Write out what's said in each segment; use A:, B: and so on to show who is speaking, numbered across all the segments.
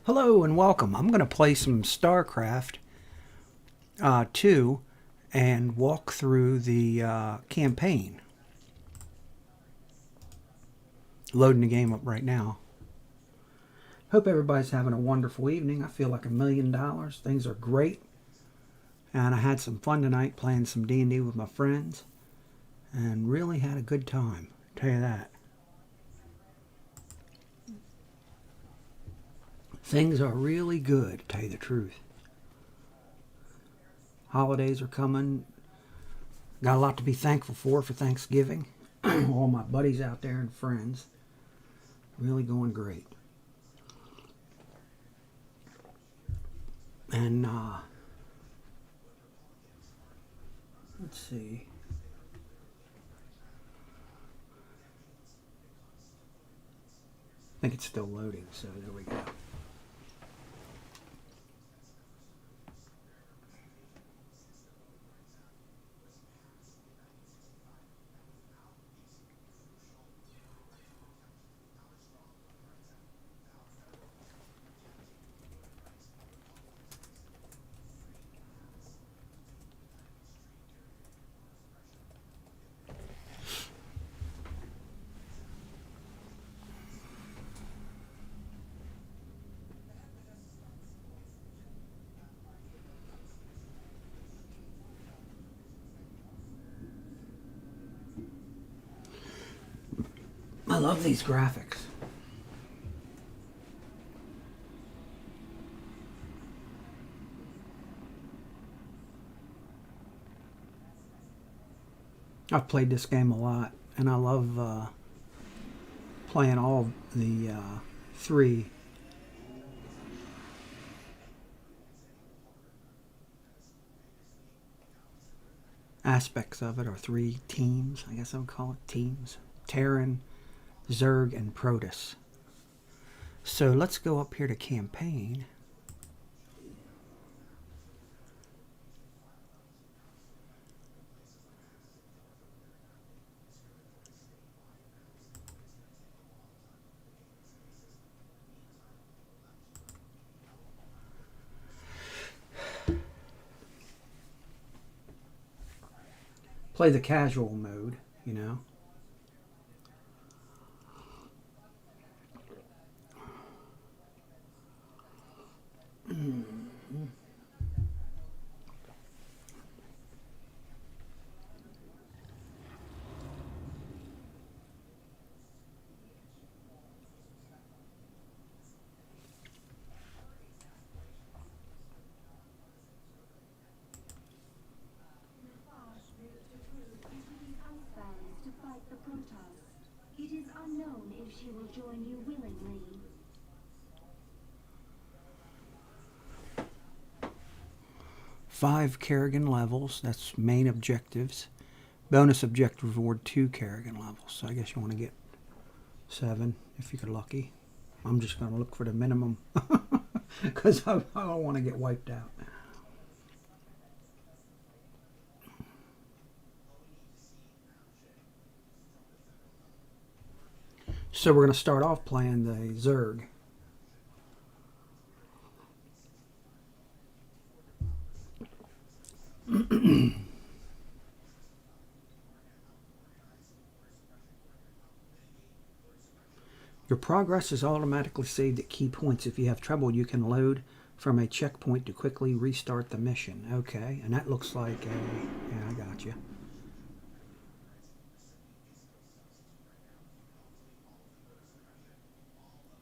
A: Hello and welcome. I'm going to play some StarCraft 2 and walk through the campaign. Loading the game up right now. Hope everybody's having a wonderful evening. I feel like $1,000,000. Things are great. And I had some fun tonight playing some D&D with my friends. And really had a good time. I'll tell you that. Things are really good, to tell you the truth. Holidays are coming. Got a lot to be thankful for Thanksgiving. All my buddies out there and friends. Really going great. And let's see. I think it's still loading, so there we go. I love these graphics. I've played this game a lot, and I love playing all the three aspects of it, or three teams, I guess I would call it teams. Terran, Zerg, and Protoss. So let's go up here to campaign. Play the casual mode, you know.
B: It is unknown if she will join you willingly.
A: Five Kerrigan levels, that's main objectives. Bonus objective reward 2 Kerrigan levels. So I guess you want to get 7 if you get lucky. I'm just going to look for the minimum because I don't want to get wiped out. So we're going to start off playing the Zerg. Your progress is automatically saved at key points. If you have trouble, you can load from a checkpoint to quickly restart the mission. Okay, and that looks like a... Yeah, I got you.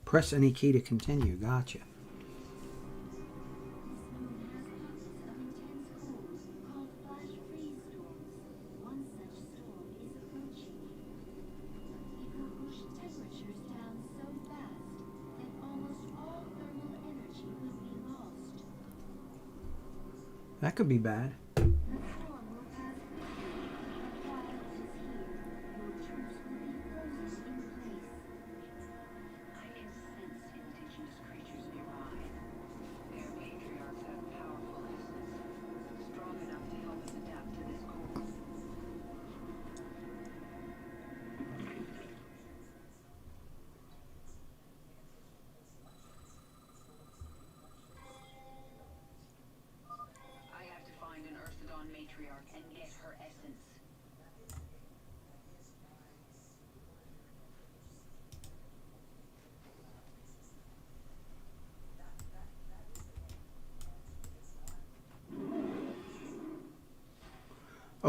A: Press any key to continue. Gotcha. That could be bad.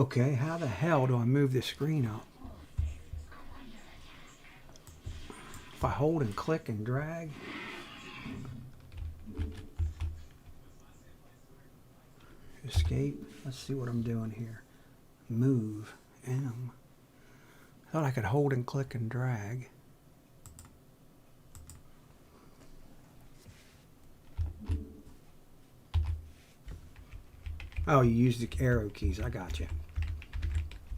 A: Okay, how the hell do I move this screen up? If I hold and click and drag. Escape. Let's see what I'm doing here. Move. M. Thought I could hold and click and drag. Oh, you use the arrow keys. I got you.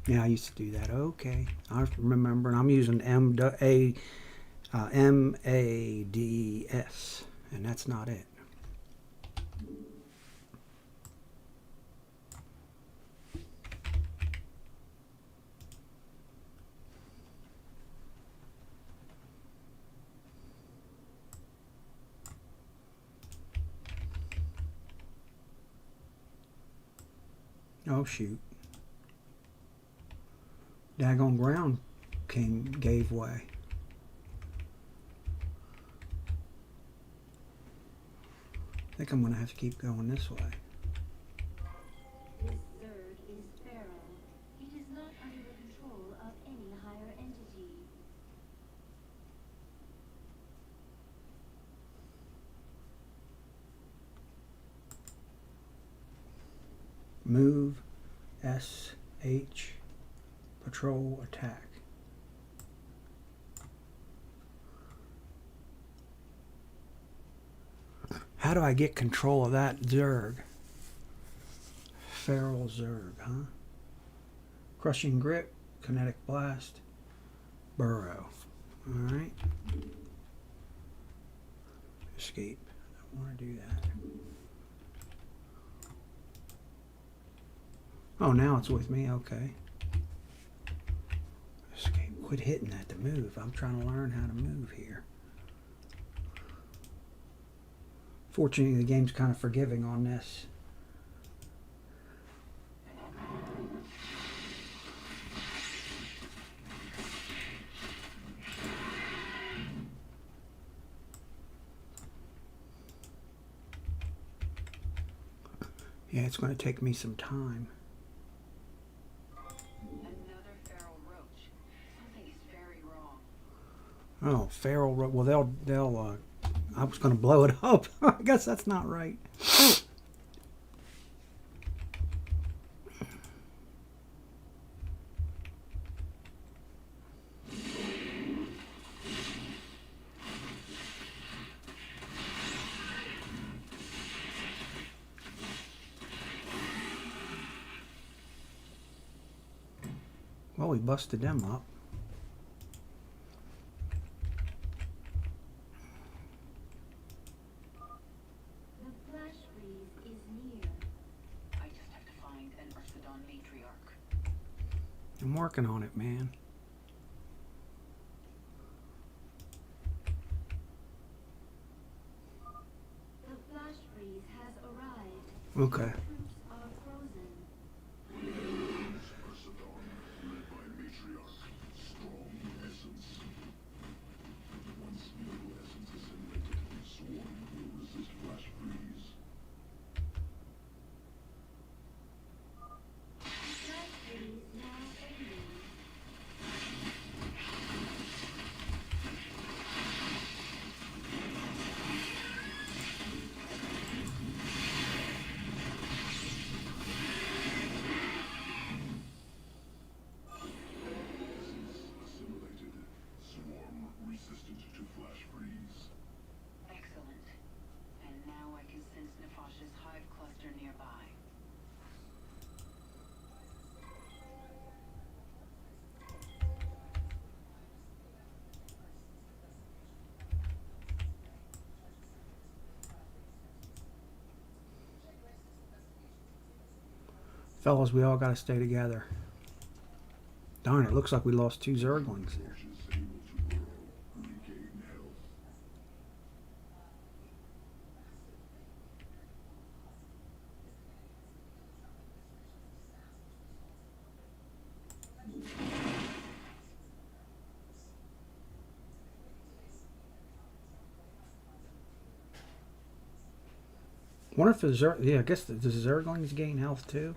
A: Yeah, I used to do that. Okay, I remember. And I'm using MADS, and that's not it. Oh shoot. Daggone ground gave way. I think I'm gonna have to keep going this way.
B: This Zerg is feral. It is not under the control of any higher entity.
A: Move, SH, patrol, attack. How do I get control of that Zerg? Feral Zerg, huh? Crushing grip, kinetic blast, burrow. Alright. Escape. I want to do that. Oh, now it's with me. Okay. Escape. Quit hitting that to move. I'm trying to learn how to move here. Fortunately, the game's kind of forgiving on this. Yeah, it's going to take me some time.
C: Another feral roach. Something is very wrong.
A: Oh, feral. Well, they'll. I was going to blow it up. I guess that's not right. Well, we busted them up.
B: The flash freeze is near.
C: I just have to find an Ursidon matriarch.
A: I'm working on it, man.
B: The flash freeze has arrived.
A: Okay.
B: Troops are frozen.
D: Ursidon, led by matriarch, strong essence. Once middle essence assimilated, swarm will resist flash freeze.
B: Flash freeze now ending.
D: Essence assimilated, swarm resistant to flash freeze.
C: Excellent. And now I can sense Nefash's hive cluster nearby.
A: Fellas, we all got to stay together. Darn, it looks like we lost 2 Zerglings there.
D: Torch is able to burrow, regain health.
A: Wonder if the Zerglings gain health too.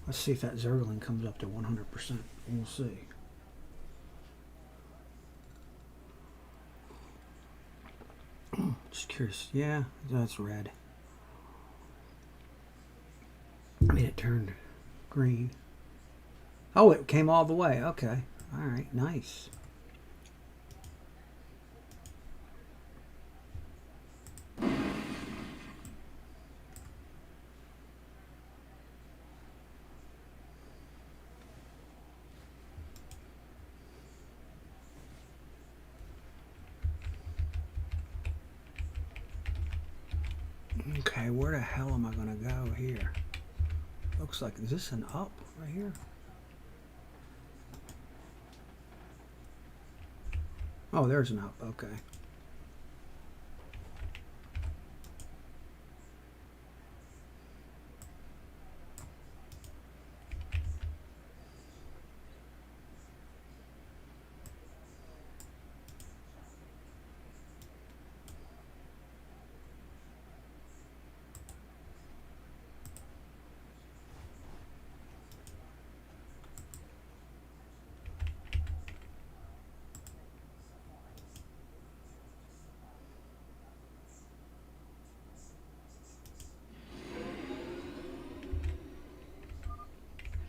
A: Let's see if that Zergling comes up to 100%. We'll see. Just curious. Yeah, that's red. I mean, it turned green. Oh, it came all the way. Okay. All right. Nice. Okay, where the hell am I going to go here? Looks like, is this an up right here? Oh, there's an up. Okay.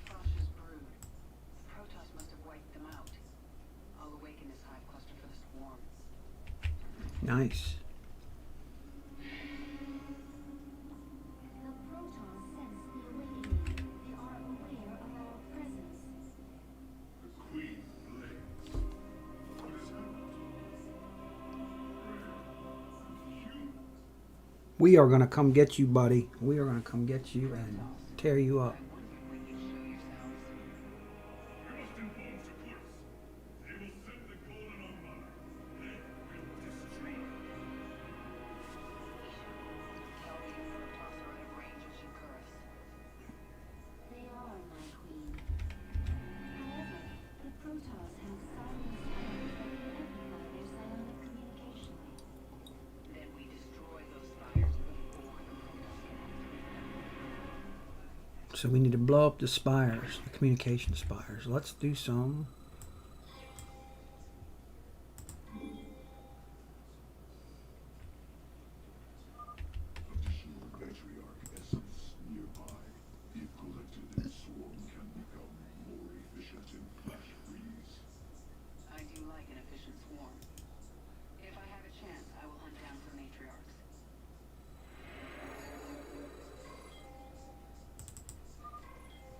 C: Nefash's brood. Protoss must have wiped them out. I'll awaken this hive cluster for the swarm.
A: Nice.
B: The Protoss sense the awakening. They are aware of our presence.
D: The Queen blames. What has happened?
A: We are going to come get you, buddy. We are going to come get you and tear you up.
C: When you show yourselves.
D: We must inform Securus. They will send the Golden Armada. Then we'll destroy.
C: Tell me if Protoss are out of range of Securus.
B: They are, my queen. However, the Protoss have silent spires that can amplify their psionic communication.
C: Then we destroy those spires before the Protoss can activate them.
A: So we need to blow up the spires, the communication spires. Let's do some.
D: Additional matriarch essence nearby. If collected in swarm can become more efficient in flash freeze.
C: I do like an efficient swarm. If I have a chance, I will hunt down some matriarchs.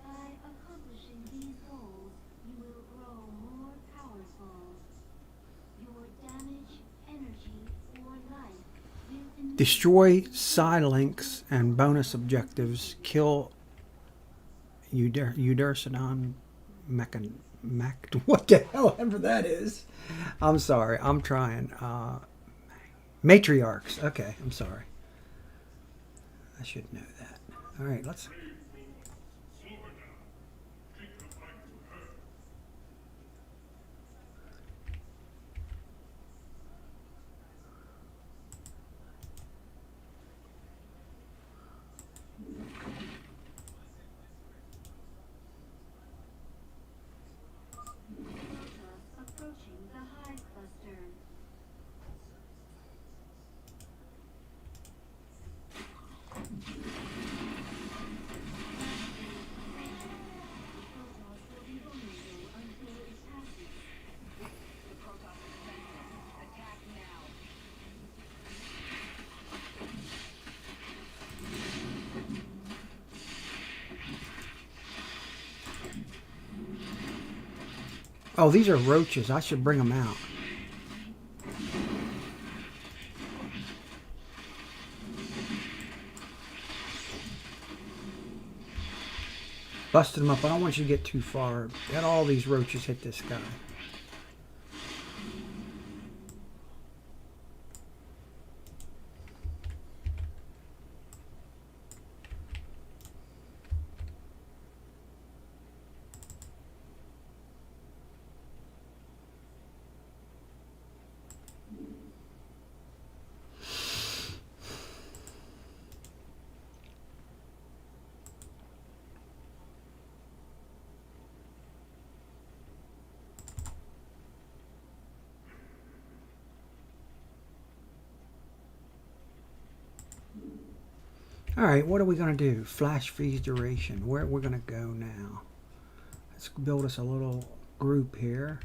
B: By accomplishing these goals, you will grow more powerful. Your damage, energy, or life will
A: Destroy Psi-links and bonus objectives. Kill Udercidon what the hell ever that is. I'm sorry. I'm trying. Matriarchs. Okay, I'm sorry. I should know that. All right, let's...
D: Slow her down. Take the fight to her.
B: Protoss approaching the hive cluster. Protoss will be vulnerable until it passes.
C: The Protoss is sensitive. Attack now.
A: Oh, these are roaches. I should bring them out. Busted them up. I don't want you to get too far. Let all these roaches hit this guy. All right, what are we going to do? Flash freeze duration. Where we're going to go now? Let's build us a little group here.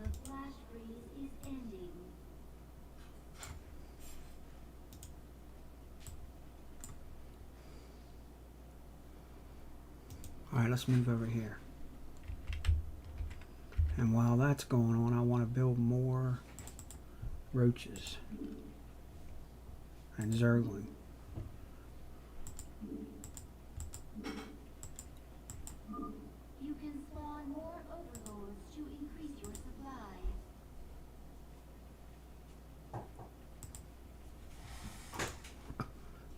B: The flash freeze is ending.
A: All right, let's move over here. And while that's going on, I want to build more roaches and zergling.
B: You can spawn more overlords to increase your supply.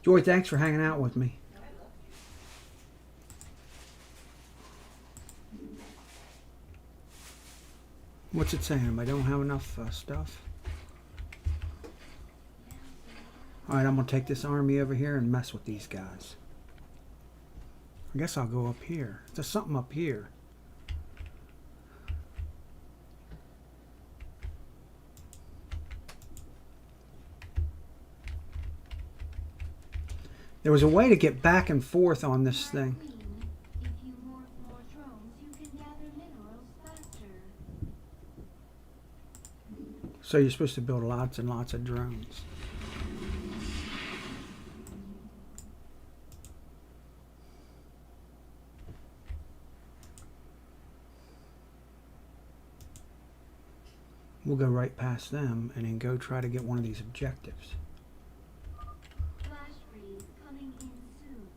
A: Joy, thanks for hanging out with me. What's it saying? I don't have enough stuff. Alright, I'm going to take this army over here and mess with these guys. I guess I'll go up here. There's something up here. There was a way to get back and forth on this thing.
B: If you morph more drones, you can gather minerals faster.
A: So you're supposed to build lots and lots of drones. We'll go right past them and then go try to get one of these objectives.
B: Flash freeze coming in soon.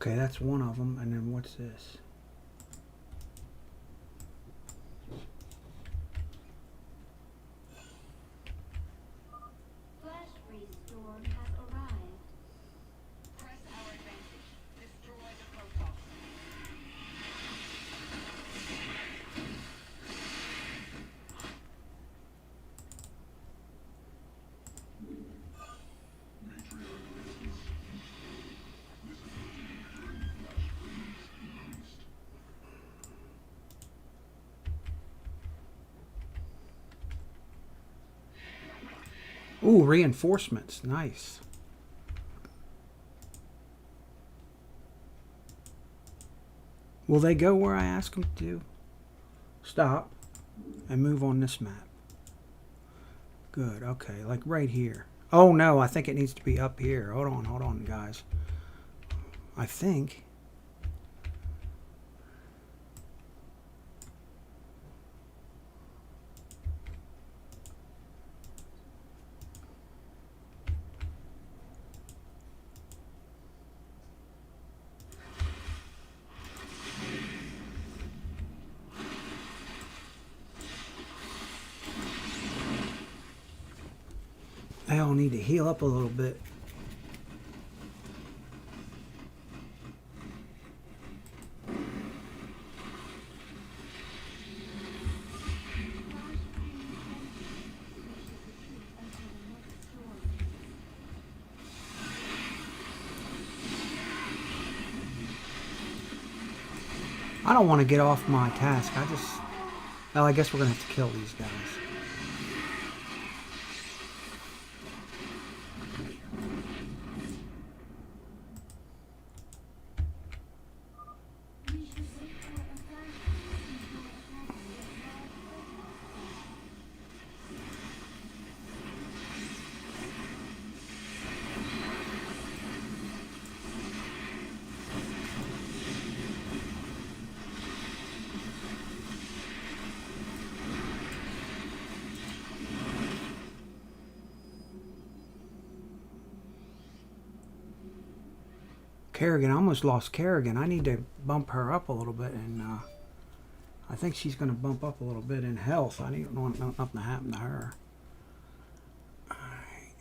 A: Okay, that's one of them. And then what's this?
B: Flash freeze storm has arrived.
C: Press our advantage. Destroy the Protoss.
A: Ooh, reinforcements. Nice. Will they go where I ask them to? Stop and move on this map. Good. Okay, like right here. Oh no, I think it needs to be up here. Hold on, guys. I think. They all need to heal up a little bit. I don't want to get off my task. Well, I guess we're going to have to kill these guys.
B: We should wait for a flash freeze before attacking with large Protoss.
A: Kerrigan, I almost lost Kerrigan. I need to bump her up a little bit, and I think she's going to bump up a little bit in health. I don't want nothing to happen to her. Alright.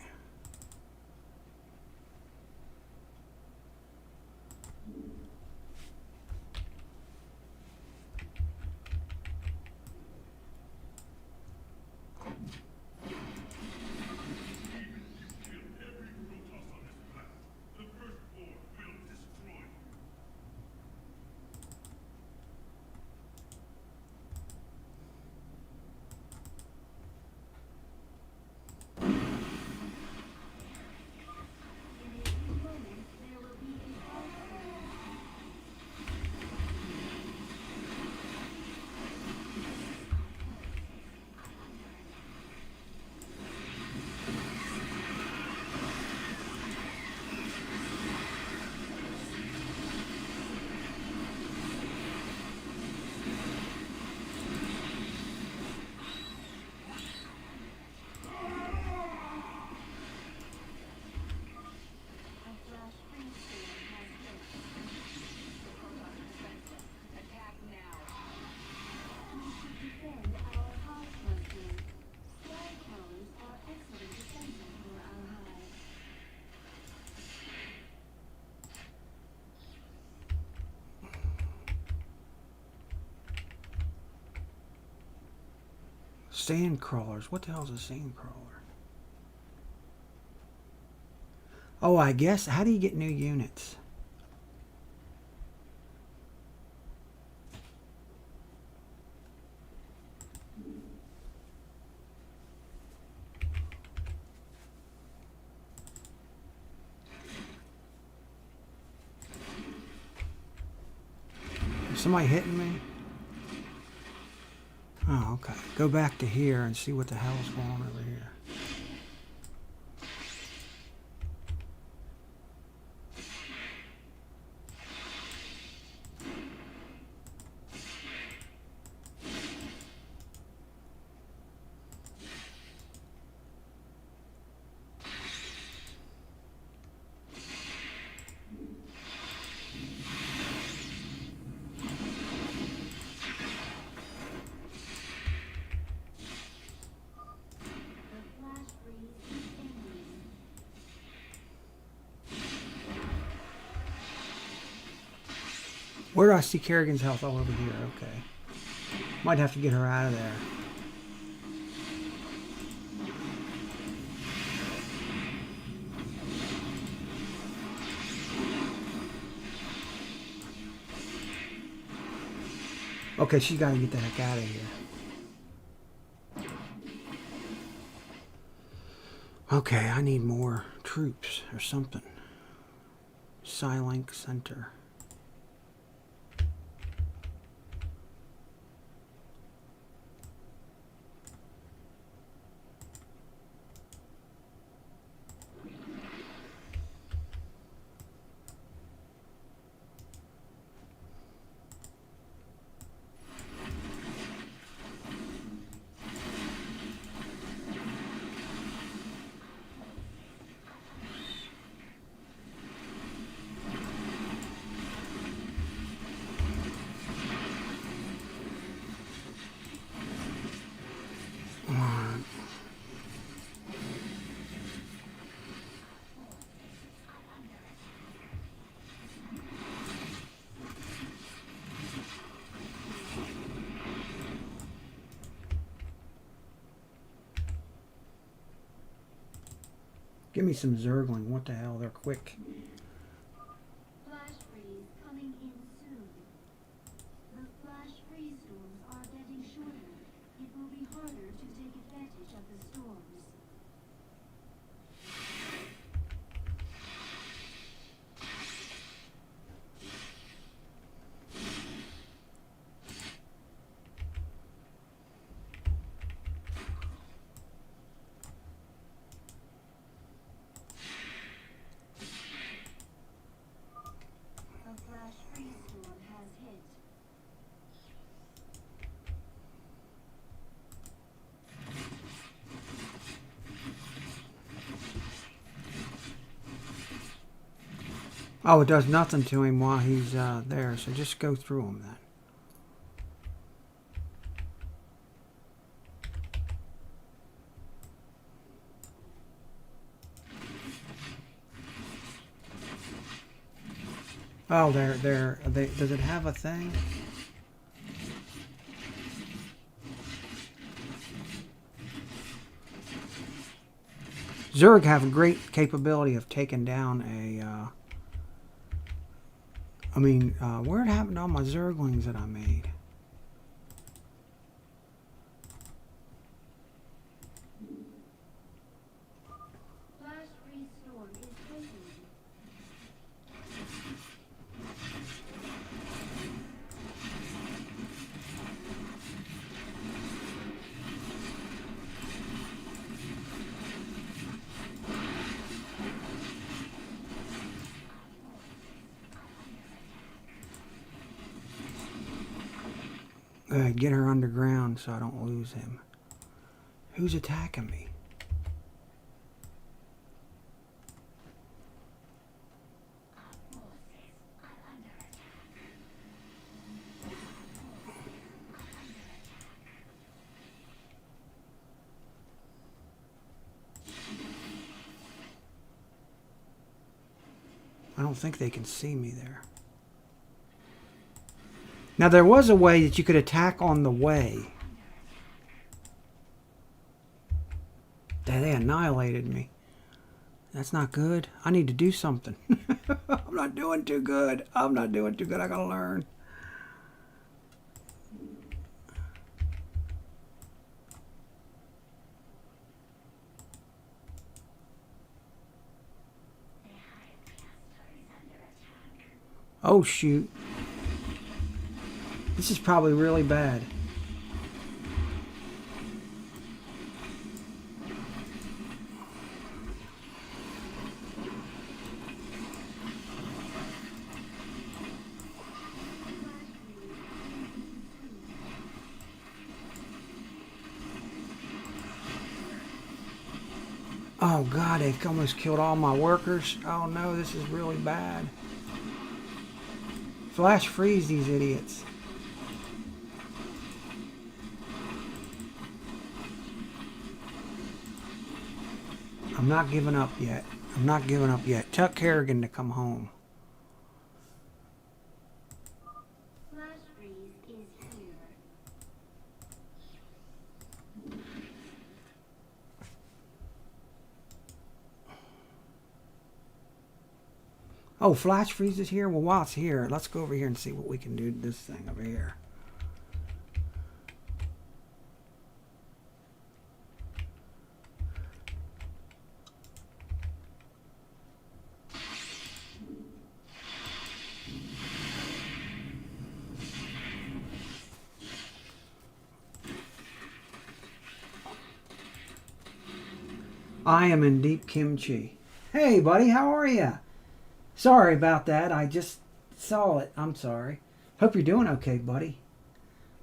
A: Sand crawlers. What the hell is a sand crawler? Oh, I guess. How do you get new units? Is somebody hitting me? Oh, okay. Go back to here and see what the hell's going on over here.
B: The flash freeze is ending.
A: Where do I see Kerrigan's health? All over here. Okay. Might have to get her out of there. Okay, she's got to get the heck out of here. Okay, I need more troops or something. Psylink Center. Give me some Zergling. What the hell? They're quick.
B: Flash freeze coming in soon. The flash freeze storms are getting shorter. It will be harder to take advantage of the storms. A flash freeze storm has hit.
A: Oh, it does nothing to him while he's there, so just go through him then. Oh, does it have a thing? Zerg have a great capability of taking down a, where it happened to all my Zerglings that I made?
B: Flash freeze storm is waiting.
A: Get her underground so I don't lose him. Who's attacking me? I don't think they can see me there. Now there was a way that you could attack on the way. They annihilated me. That's not good. I need to do something. I'm not doing too good. I'm not doing too good. I gotta learn. Oh, shoot. This is probably really bad. Oh, God, they've almost killed all my workers. Oh, no, this is really bad. Flash freeze these idiots. I'm not giving up yet. I'm not giving up yet. Tell Kerrigan to come home.
B: Flash freeze is here.
A: Oh, flash freeze is here? Well, while it's here, let's go over here and see what we can do to this thing over here. I am in deep kimchi. Hey, buddy, how are you? Sorry about that. I just saw it. I'm sorry. Hope you're doing okay, buddy.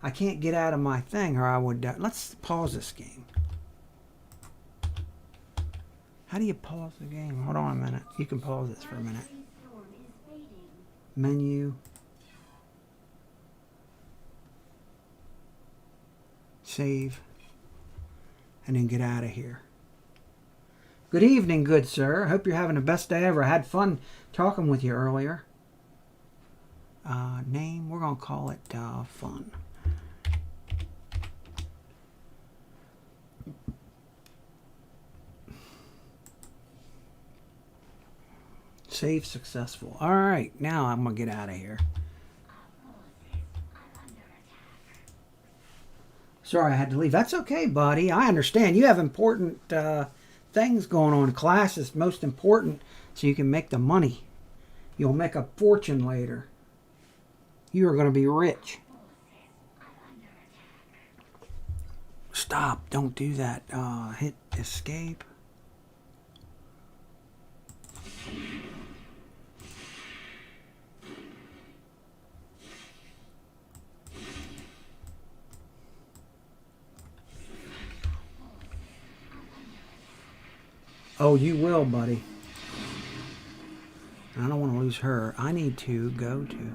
A: I can't get out of my thing or I would... let's pause this game. How do you pause the game? Hold on a minute. You can pause this for a minute.
B: Flash freeze storm is fading.
A: Menu. Save. And then get out of here. Good evening, good sir. Hope you're having the best day ever. I had fun talking with you earlier. Name, we're going to call it Fun. Save successful. All right, now I'm going to get out of here. Sorry I had to leave. That's okay, buddy. I understand. You have important things going on. Class is most important so you can make the money. You'll make a fortune later. You are going to be rich. Stop. Don't do that. Hit escape. Oh, you will, buddy. I don't want to lose her. I need to go to...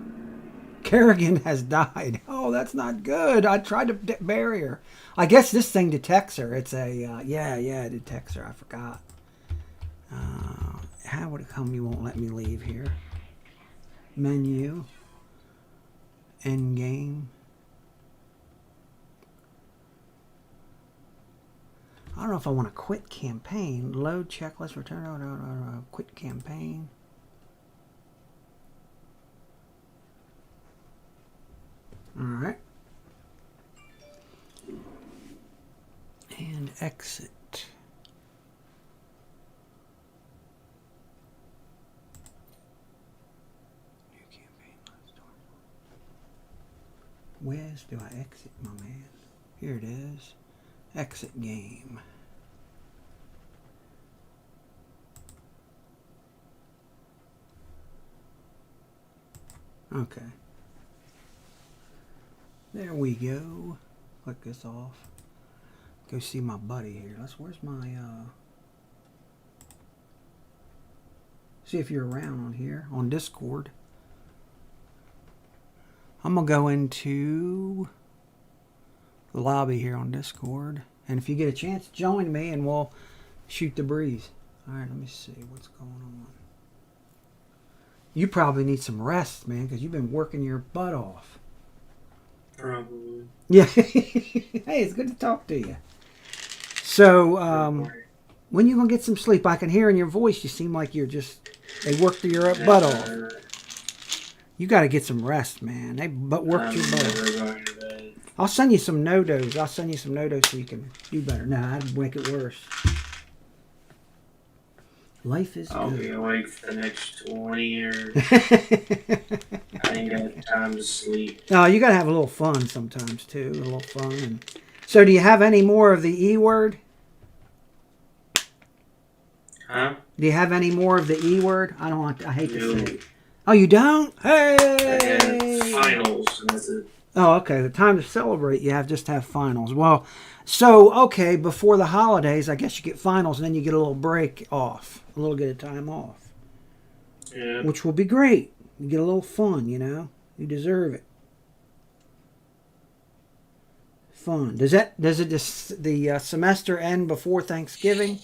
A: Kerrigan has died. Oh, that's not good. I tried to bury her. I guess this thing detects her. It's a... yeah, it detects her. I forgot. How would it come you won't let me leave here? Menu. End game. I don't know if I want to quit campaign. Load checklist, return, quit campaign. Alright. And exit. New campaign. Where do I exit, my man? Here it is. Exit game. Okay. There we go. Click this off. Go see my buddy here. Where's my see if you're around on here on Discord. I'm gonna go into the lobby here on Discord, and if you get a chance, join me and we'll shoot the breeze. Alright, let me see what's going on. You probably need some rest, man, because you've been working your butt off.
E: Probably.
A: Yeah. Hey, it's good to talk to you. So, When you gonna get some sleep? I can hear in your voice you seem like you're just... They worked your butt off. You got to get some rest, man. They worked your butt off.
E: Going to bed.
A: I'll send you some no-dos. I'll send you some no-dos so you can do better. No, that'd make it worse. Life is
E: I'll
A: good.
E: be awake for the next 20 years. I ain't got time to sleep.
A: Oh, you got to have a little fun sometimes, too. A little fun. And... So do you have any more of the E word?
E: Huh?
A: Do you have any more of the E word? I don't want. I hate to
E: No.
A: say it. Oh, you don't?
E: I
A: Hey!
E: have finals, and that's it.
A: Oh, okay. The time to celebrate, you just have finals. Well, so okay, before the holidays, I guess you get finals, and then you get a little break off, a little bit of time off,
E: Yeah.
A: which will be great. You get a little fun, you know. You deserve it. Fun. Does the semester end before Thanksgiving,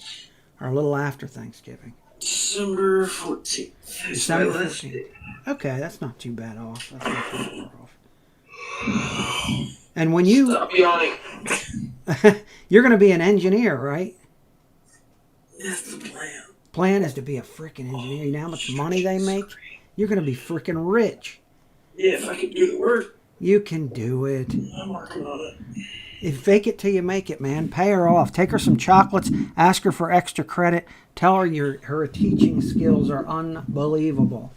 A: or a little after Thanksgiving?
E: December 14th.
A: December 14th. Okay, that's not too bad off. That's not too far off. And when you...
E: Stop yawning.
A: You're going to be an engineer, right?
E: That's the plan.
A: Plan is to be a freaking engineer. You know how much money they make? You're going to be freaking rich.
E: Yeah, if I could do the work,
A: You can do it.
E: I'm working on it.
A: If fake it till you make it, man. Pay her off. Take her some chocolates. Ask her for extra credit. Tell her her teaching skills are unbelievable.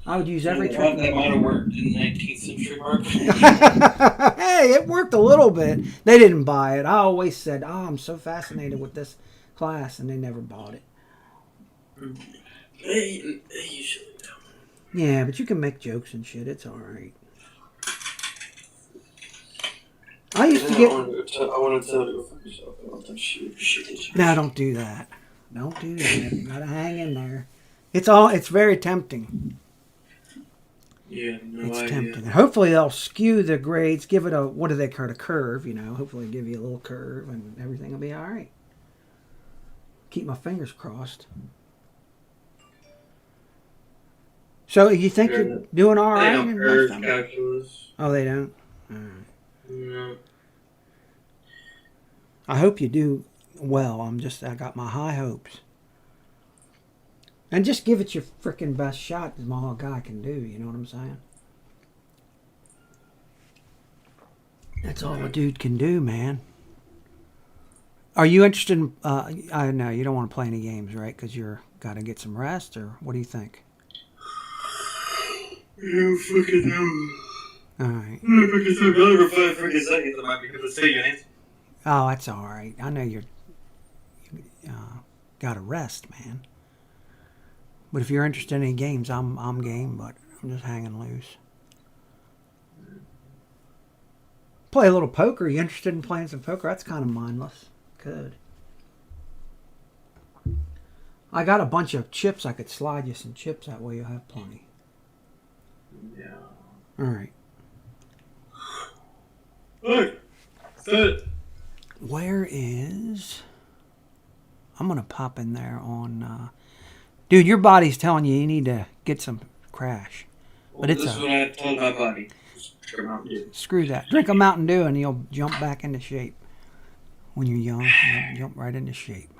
A: I would use every trick.
E: That might have worked in 19th century marketing.
A: Hey, it worked a little bit. They didn't buy it. I always said, "Oh, I'm so fascinated with this class," and they never bought it.
E: They usually don't.
A: Yeah, but you can make jokes and shit. It's all right. I used to get.
E: I want to tell you for yourself about that shit.
A: No, don't do that. Don't do that. You gotta hang in there. It's very tempting.
E: Yeah, no
A: It's
E: idea.
A: tempting. And hopefully they'll skew the grades, give it a, what do they call it, a curve, you know. Hopefully give you a little curve and everything will be all right. Keep my fingers crossed. So you think you're doing all
E: They
A: right?
E: don't
A: in
E: curve
A: lifetime?
E: calculus.
A: Oh, they don't? All right.
E: No.
A: I hope you do well. I got my high hopes. And just give it your freaking best shot as all a guy can do, you know what I'm saying? That's all a dude can do, man. Are you interested in, I know, you don't want to play any games, right? Because you're got to get some rest, or what do you think?
E: You fucking know.
A: All right.
E: Freaking so good for 5 freaking seconds. I might be able to say your answer.
A: Oh, that's all right. I know you got to rest, man. But if you're interested in any games, I'm game, but I'm just hanging loose. Play a little poker. You interested in playing some poker? That's kind of mindless. Good. I got a bunch of chips. I could slide you some chips. That way you'll have plenty.
E: Yeah.
A: All right.
E: Look. Sit.
A: Where is... I'm going to pop in there on... Dude, your body's telling you need to get some crash.
E: Well,
A: But it's
E: this is what I told my body.
A: Screw that. Drink a Mountain Dew and you'll jump back into shape. When you're young, you'll jump right into shape.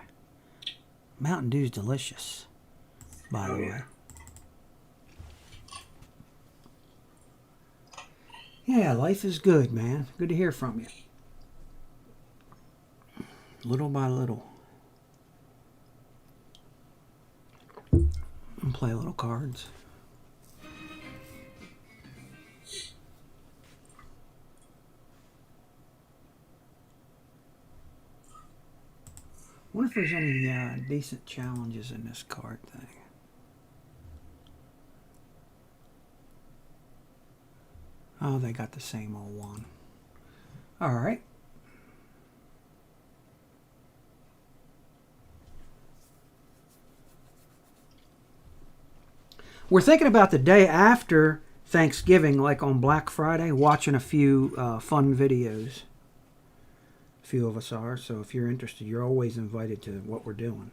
A: Mountain Dew's delicious, by the way. Yeah, life is good, man. Good to hear from you. Little by little. And play a little cards. Wonder if there's any decent challenges in this card thing. Oh, they got the same old one. All right. We're thinking about the day after Thanksgiving, like on Black Friday, watching a few fun videos. A few of us are, so if you're interested, you're always invited to what we're doing.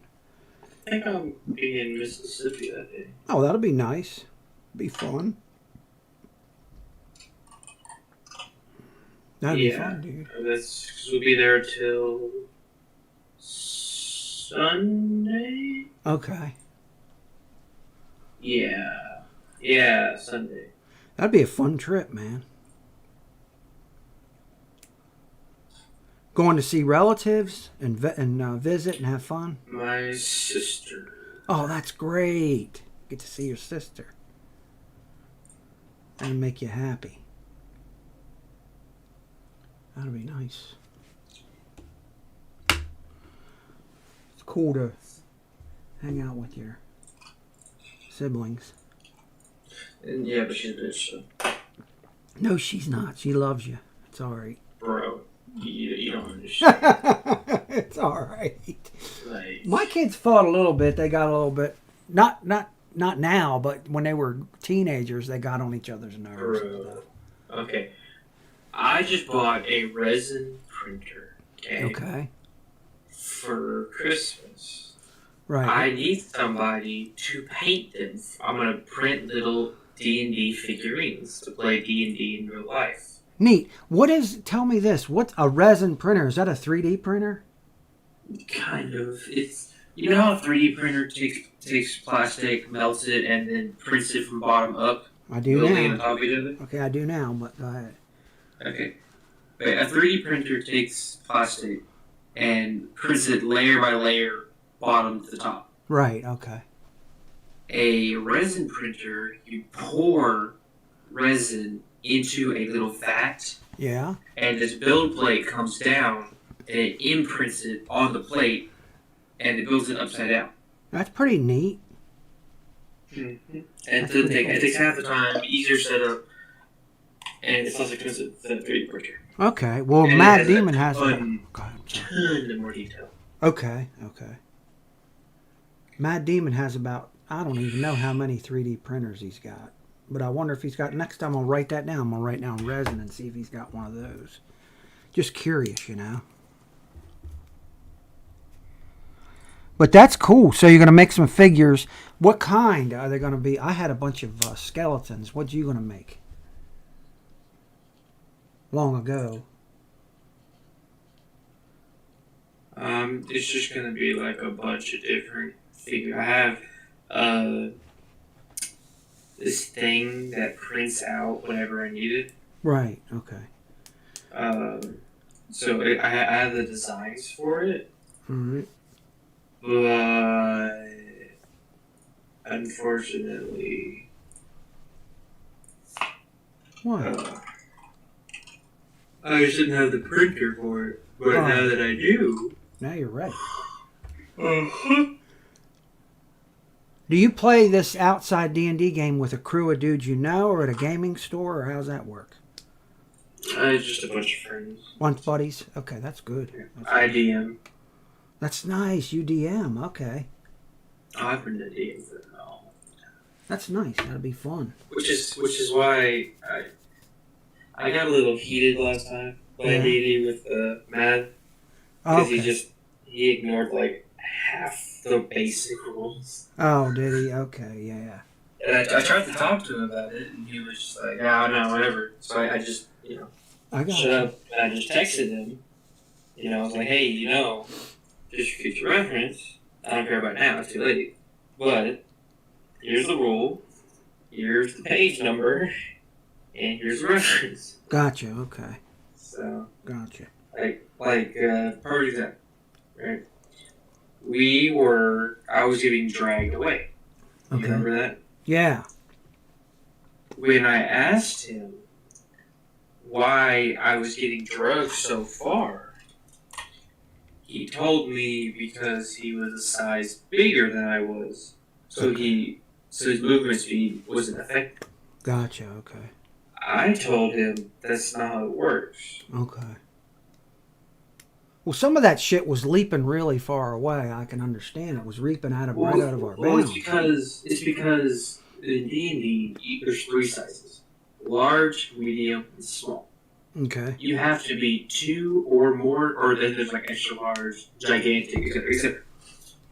E: I think I'll be in Mississippi that day.
A: Oh, that'll be nice. Be fun. That'd be fun, dude.
E: That's because we'll be there till Sunday?
A: Okay.
E: Yeah. Yeah, Sunday.
A: That'd be a fun trip, man. Going to see relatives and visit and have fun.
E: My sister.
A: Oh, that's great. Get to see your sister. That'll make you happy. That'll be nice. It's cool to hang out with your siblings.
E: And yeah, but she's a bitch, so.
A: No, she's not. She loves you. It's all right.
E: Bro, you don't understand.
A: It's all right.
E: Like,
A: My kids fought a little bit. They got a little bit, not now, but when they were teenagers, they got on each other's nerves and
E: bro.
A: stuff.
E: Okay. I just bought a resin printer.
A: Okay.
E: For Christmas.
A: Right.
E: I need somebody to paint them. I'm gonna print little D&D figurines to play D&D in real life.
A: Neat. Tell me this. What's a resin printer? Is that a 3D printer?
E: Kind of. It's, you know how a 3D printer takes plastic, melts it, and then prints it from bottom up?
A: I do
E: building it
A: now.
E: on top of each other?
A: Okay, I do now, but go ahead.
E: Okay. But a 3D printer takes plastic and prints it layer by layer, bottom to the top.
A: Right, okay.
E: A resin printer, you pour resin into a little vat,
A: Yeah.
E: and this build plate comes down, and it imprints it on the plate, and it builds it upside down.
A: That's pretty neat.
E: Mm-hmm. And
A: That's pretty cool.
E: it takes half the time, easier setup, and it's less expensive than a 3D printer.
A: Okay. Well,
E: And it
A: Mad
E: has
A: Demon
E: a
A: has a
E: ton more detail.
A: Okay. Mad Demon has about, I don't even know how many 3D printers he's got. But I wonder if he's got, next time I'll write that down. I'm going to write down resin and see if he's got one of those. Just curious, you know. But that's cool. So you're going to make some figures. What kind are they going to be? I had a bunch of skeletons. What you going to make? Long ago.
E: It's just gonna be like a bunch of different figures. I have this thing that prints out whenever I need it.
A: Right. Okay.
E: So I have the designs for it,
A: All right.
E: but unfortunately,
A: What?
E: I just didn't have the printer for it. But
A: Oh.
E: now that I do,
A: Now you're ready.
E: uh-huh.
A: Do you play this outside D&D game with a crew of dudes you know, or at a gaming store, or how's that work?
E: Just a bunch of friends.
A: Lunch buddies? Okay, that's good.
E: IDM.
A: That's nice. UDM. Okay.
E: I've been to DM for a long time.
A: That's nice. That'll be fun.
E: Which is why I got a little heated last time playing
A: Yeah.
E: D&D with Matt, because
A: Okay.
E: he ignored like half the basic rules.
A: Oh, did he? Okay, yeah.
E: And I tried to talk to him about it, and he was just like, no, whatever. So I just,
A: I got
E: shut
A: you.
E: up, and I just texted him. I was like, hey, just for future reference, I don't care about now, it's too late. But here's the rule, here's the page number, and here's the reference.
A: Gotcha. Okay.
E: So,
A: Gotcha.
E: perfect example, right? I was getting dragged away. You
A: Okay.
E: remember that?
A: Yeah.
E: When I asked him why I was getting drugged so far, he told me because he was a size bigger than I was. So his movement speed wasn't affected.
A: Gotcha. Okay.
E: I told him that's not how it works.
A: Okay. Well, some of that shit was leaping really far away. I can understand it was reaping right out of our bounds.
E: It's because in D&D there's 3 sizes: large, medium, and small.
A: Okay.
E: You have to be 2 or more, or then there's like extra large, gigantic, etc.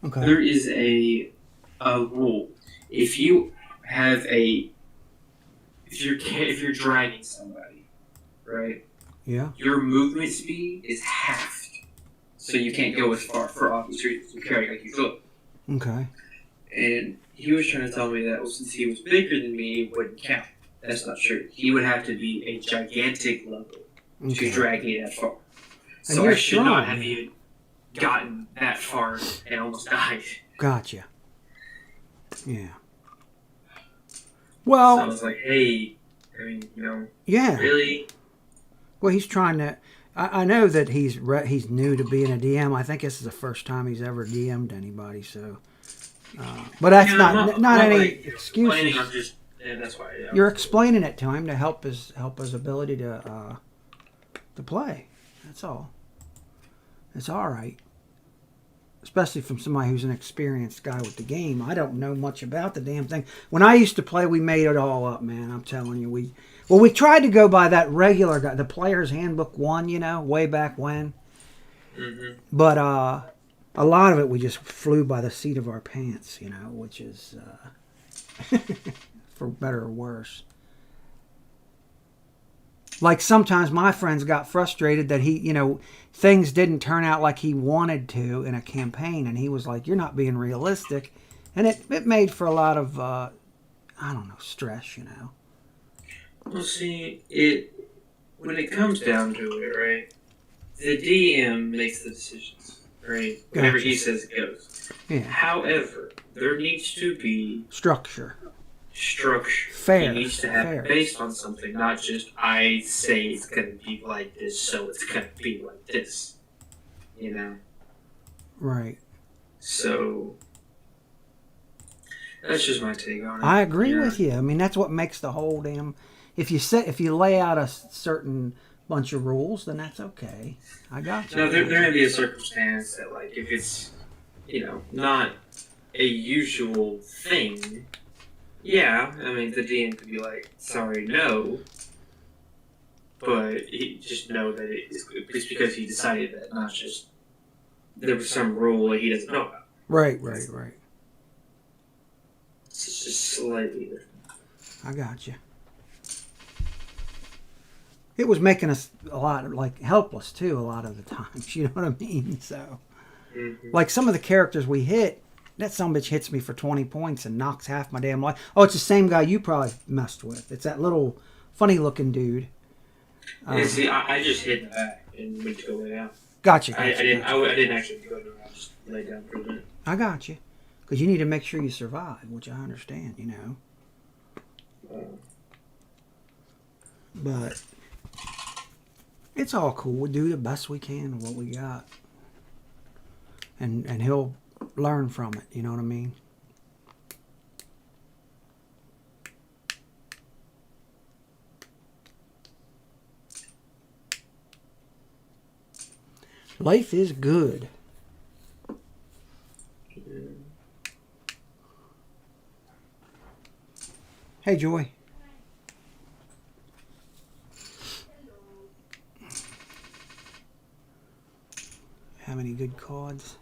A: Okay.
E: There is a rule. If you're dragging somebody, right?
A: Yeah.
E: Your movement speed is halved. so you can't go as far for obvious reasons. You carry like you could.
A: Okay.
E: And he was trying to tell me that since he was bigger than me, it wouldn't count. That's not true. He would have to be a gigantic level to drag me that far.
A: And
E: So
A: you're
E: I should
A: strong,
E: not have
A: man.
E: even gotten that far and almost died.
A: Gotcha. Yeah.
E: So
A: Well,
E: I was like, hey, I mean,
A: yeah.
E: really?
A: Well, he's trying to. I know that he's new to being a DM. I think this is the first time he's ever DM'd anybody. So, but that's not any
E: like,
A: excuses.
E: I'm just, that's why. Yeah.
A: You're explaining it to him to help his ability to play. That's all. It's all right. Especially from somebody who's an experienced guy with the game. I don't know much about the damn thing. When I used to play, we made it all up, man. I'm telling you, we tried to go by that regular guy, the Player's Handbook 1, way back when.
E: Mm-hmm.
A: But a lot of it we just flew by the seat of our pants, which is for better or worse. Like sometimes my friends got frustrated that things didn't turn out like he wanted to in a campaign, and he was like, "You're not being realistic," and it made for a lot of stress,
E: Well, see, when it comes down to it, right? The DM makes the decisions, right? Whatever
A: Gotcha.
E: he says it goes.
A: Yeah.
E: However, there needs to be
A: Structure.
E: Fair. He needs to have
A: Fair.
E: based on something, not just I say it's gonna be like this, so it's gonna be like this.
A: Right.
E: So that's just my take on it.
A: I agree with you. I mean, that's what makes the whole damn. If you lay out a certain bunch of rules, then that's okay. I got you.
E: No, there may be a circumstance that, like, if it's, not a usual thing, yeah, I mean, the DM could be like, sorry, no, but he just know that it's because he decided that, not just there was some rule that he doesn't know about.
A: Right.
E: It's just slightly different.
A: I got you. It was making us a lot helpless too a lot of the times. You know what I mean? So, like some of the characters we hit, that sumbitch hits me for 20 points and knocks half my damn life. Oh, it's the same guy you probably messed with. It's that little funny looking dude.
E: See, I just hid in the back and went to go lay down.
A: Gotcha.
E: I didn't actually go to I just laid down for a minute.
A: I got you. Because you need to make sure you survive, which I understand, But it's all cool. We do the best we can with what we got. And he'll learn from it, you know what I mean? Life is good. Hey, Joy. Have any good cards?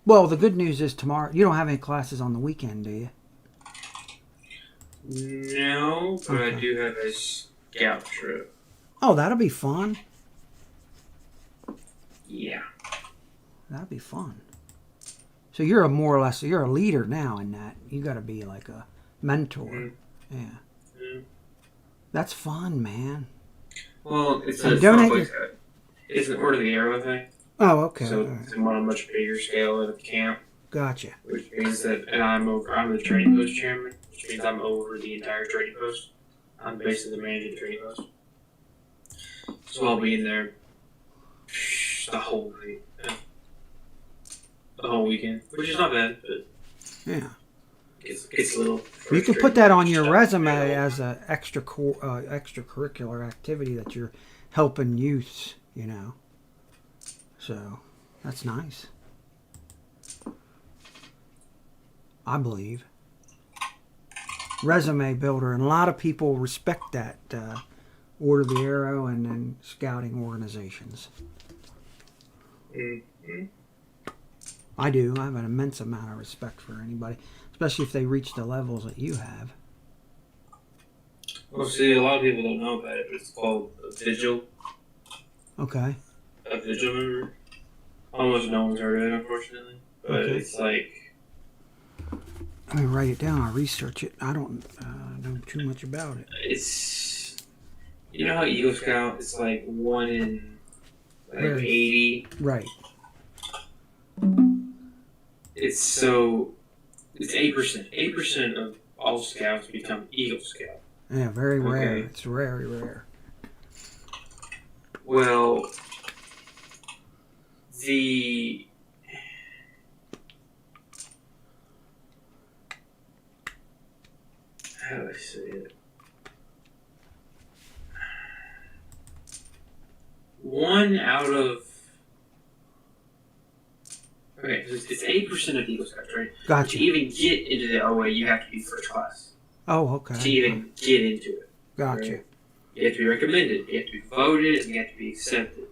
A: Well, the good news is tomorrow you don't have any classes on the weekend, do you?
E: No, but I do have a scout trip.
A: Oh, that'll be fun.
E: Yeah.
A: That'll be fun. So you're a leader now in that. You got to be like a mentor.
E: Mm-hmm.
A: Yeah.
E: Mm-hmm.
A: That's fun, man.
E: Well, it's
A: And
E: a
A: donate
E: it's an Order of the Arrow thing.
A: Oh, okay.
E: So
A: All right.
E: it's on a much bigger scale at a camp,
A: Gotcha.
E: which means that, and I'm the trading post chairman, which means I'm over the entire trading post. I'm basically the manager of the trading post. So I'll be in there the whole night, the whole weekend, which is not bad, but
A: Yeah.
E: gets a little.
A: You can put that on your resume as a extracurricular activity that you're helping youths, So, that's nice. I believe. Resume builder, and a lot of people respect that Order of the Arrow and then scouting organizations.
E: Mm-hmm.
A: I do. I have an immense amount of respect for anybody, especially if they reach the levels that you have.
E: Well, see, a lot of people don't know about it, but it's called a vigil.
A: Okay.
E: A vigil member. Almost no one's heard of it, unfortunately. But
A: Okay.
E: it's like,
A: Let me write it down. I'll research it. I don't know too much about it.
E: it's, you know how Eagle Scout is like 1 in like
A: Right.
E: 80?
A: Right.
E: It's 8%. 8% of all scouts become Eagle Scout.
A: Yeah, very rare.
E: Okay.
A: It's very rare.
E: Well, how do I say it? One out of it's 8% of Eagle Scouts, right?
A: Gotcha.
E: To even get into the OA, you have to be first class.
A: Oh, okay.
E: To even get into it.
A: Gotcha.
E: Right? You have to be recommended, you have to be voted, and you have to be accepted.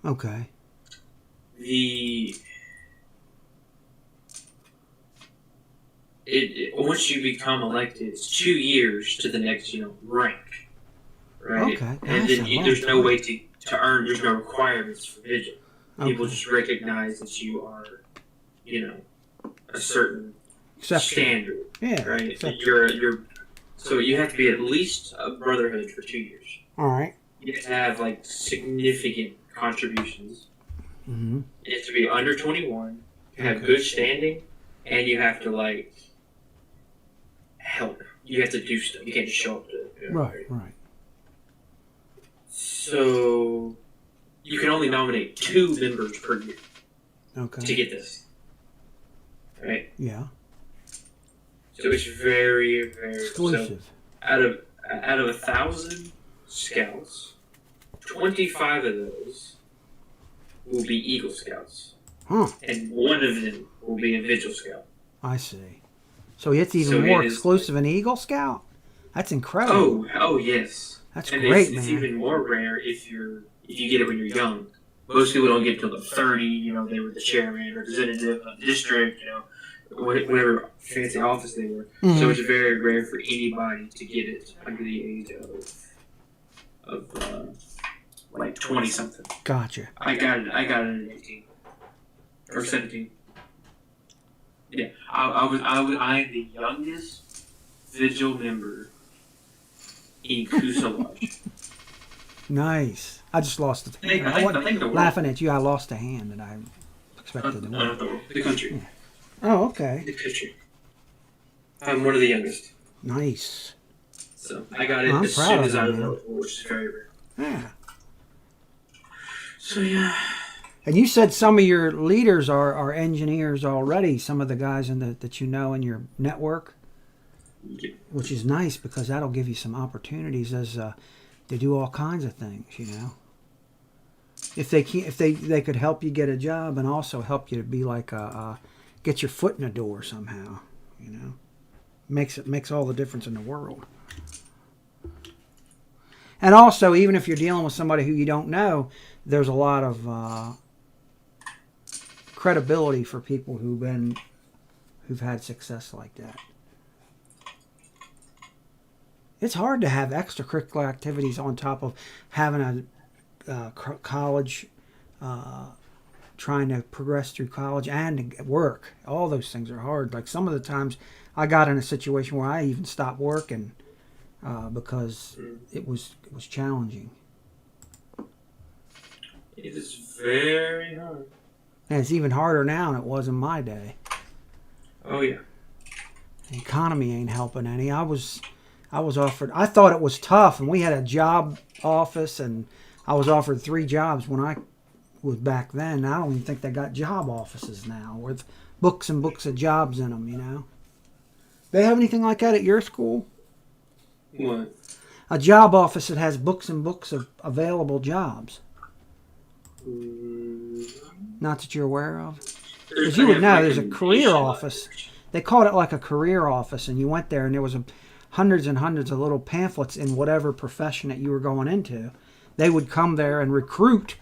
A: Okay.
E: Once you become elected, it's 2 years to the next, rank. Right?
A: Okay.
E: And
A: That's
E: then
A: a long
E: there's no
A: time.
E: way to earn, there's no requirements for vigil. People
A: Okay.
E: just recognize that you are, a certain
A: Exception.
E: standard,
A: Yeah.
E: right?
A: Exception.
E: So you have to be at least a brotherhood for 2 years.
A: All right.
E: You have to have like significant contributions.
A: Mm-hmm.
E: You have to be under 21. You have
A: Okay.
E: good standing, and you have to like help. You have to do stuff. You can't just show up to.
A: Right. Right.
E: So you can only nominate 2 members per year to
A: Okay.
E: get this. Right.
A: Yeah.
E: So it's very, very
A: Exclusive.
E: So out of 1,000 scouts, 25 of those will be Eagle Scouts,
A: Huh.
E: and 1 of them will be a Vigil Scout.
A: I see. So it's even
E: So
A: more
E: it is-
A: exclusive than Eagle Scout? That's incredible.
E: Oh yes.
A: That's
E: And
A: great,
E: it's
A: man.
E: even more rare if you get it when you're young. Most people don't get till the 30. They were the chairman, representative of the district. Whatever fancy office they were.
A: Mhm.
E: So it's very rare for anybody to get it under the age of like 20 something.
A: Gotcha.
E: I got it at 18 or 17. Yeah, I am the youngest Vigil member in Kusa Lodge.
A: Nice. I just lost a
E: I think
A: I wasn't
E: the world.
A: laughing at you. I lost a hand that I expected to win.
E: The country.
A: Yeah. Oh, okay.
E: The country. I'm one of the youngest.
A: Nice.
E: So I got it
A: I'm
E: as
A: proud
E: soon
A: of
E: as I
A: you,
E: was
A: man.
E: eligible, which is very rare.
A: Yeah.
E: So yeah.
A: And you said some of your leaders are engineers already, some of the guys that you know in your network,
E: Yeah.
A: which is nice because that'll give you some opportunities as to do all kinds of things, If they could help you get a job and also help you to be like get your foot in the door somehow, makes all the difference in the world. And also, even if you're dealing with somebody who you don't know, there's a lot of credibility for people who've had success like that. It's hard to have extracurricular activities on top of having a college, trying to progress through college and to work. All those things are hard. Like some of the times I got in a situation where I even stopped working because it was challenging.
E: It is very hard.
A: And it's even harder now than it was in my day.
E: Oh yeah.
A: The economy ain't helping any. I was offered. I thought it was tough, and we had a job office, and I was offered 3 jobs when I was back then. I don't even think they got job offices now with books and books of jobs in them. They have anything like that at your school?
E: What?
A: A job office that has books and books of available jobs. Not that you're aware of. As you would know, there's a career office. They called it like a career office, and you went there, and there was hundreds and hundreds of little pamphlets in whatever profession that you were going into. They would come there and recruit.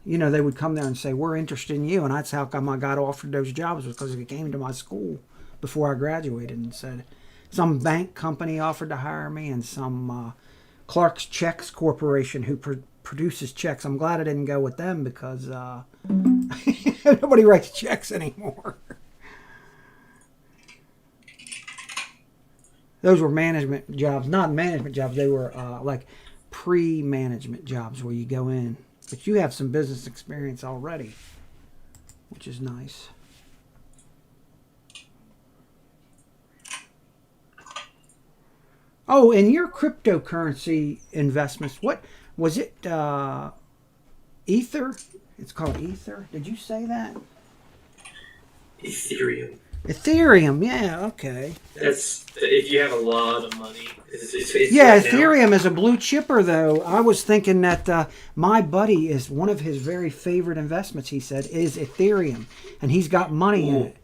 A: They would come there and say, "We're interested in you," and that's how come I got offered those jobs, because they came to my school before I graduated and said, Some bank company offered to hire me, and some Clark's Checks Corporation who produces checks. I'm glad I didn't go with them because nobody writes checks anymore. Those were management jobs, not management jobs. They were like pre-management jobs where you go in. But you have some business experience already, which is nice. Oh, and your cryptocurrency investments, what was it? Ether? It's called Ether. Did you say that?
E: Ethereum.
A: Ethereum, yeah, okay.
E: That's if you have a lot of money. It's
A: Yeah,
E: right now.
A: Ethereum is a blue chipper, though. I was thinking that my buddy is one of his very favorite investments, he said, is Ethereum. And he's got money in it.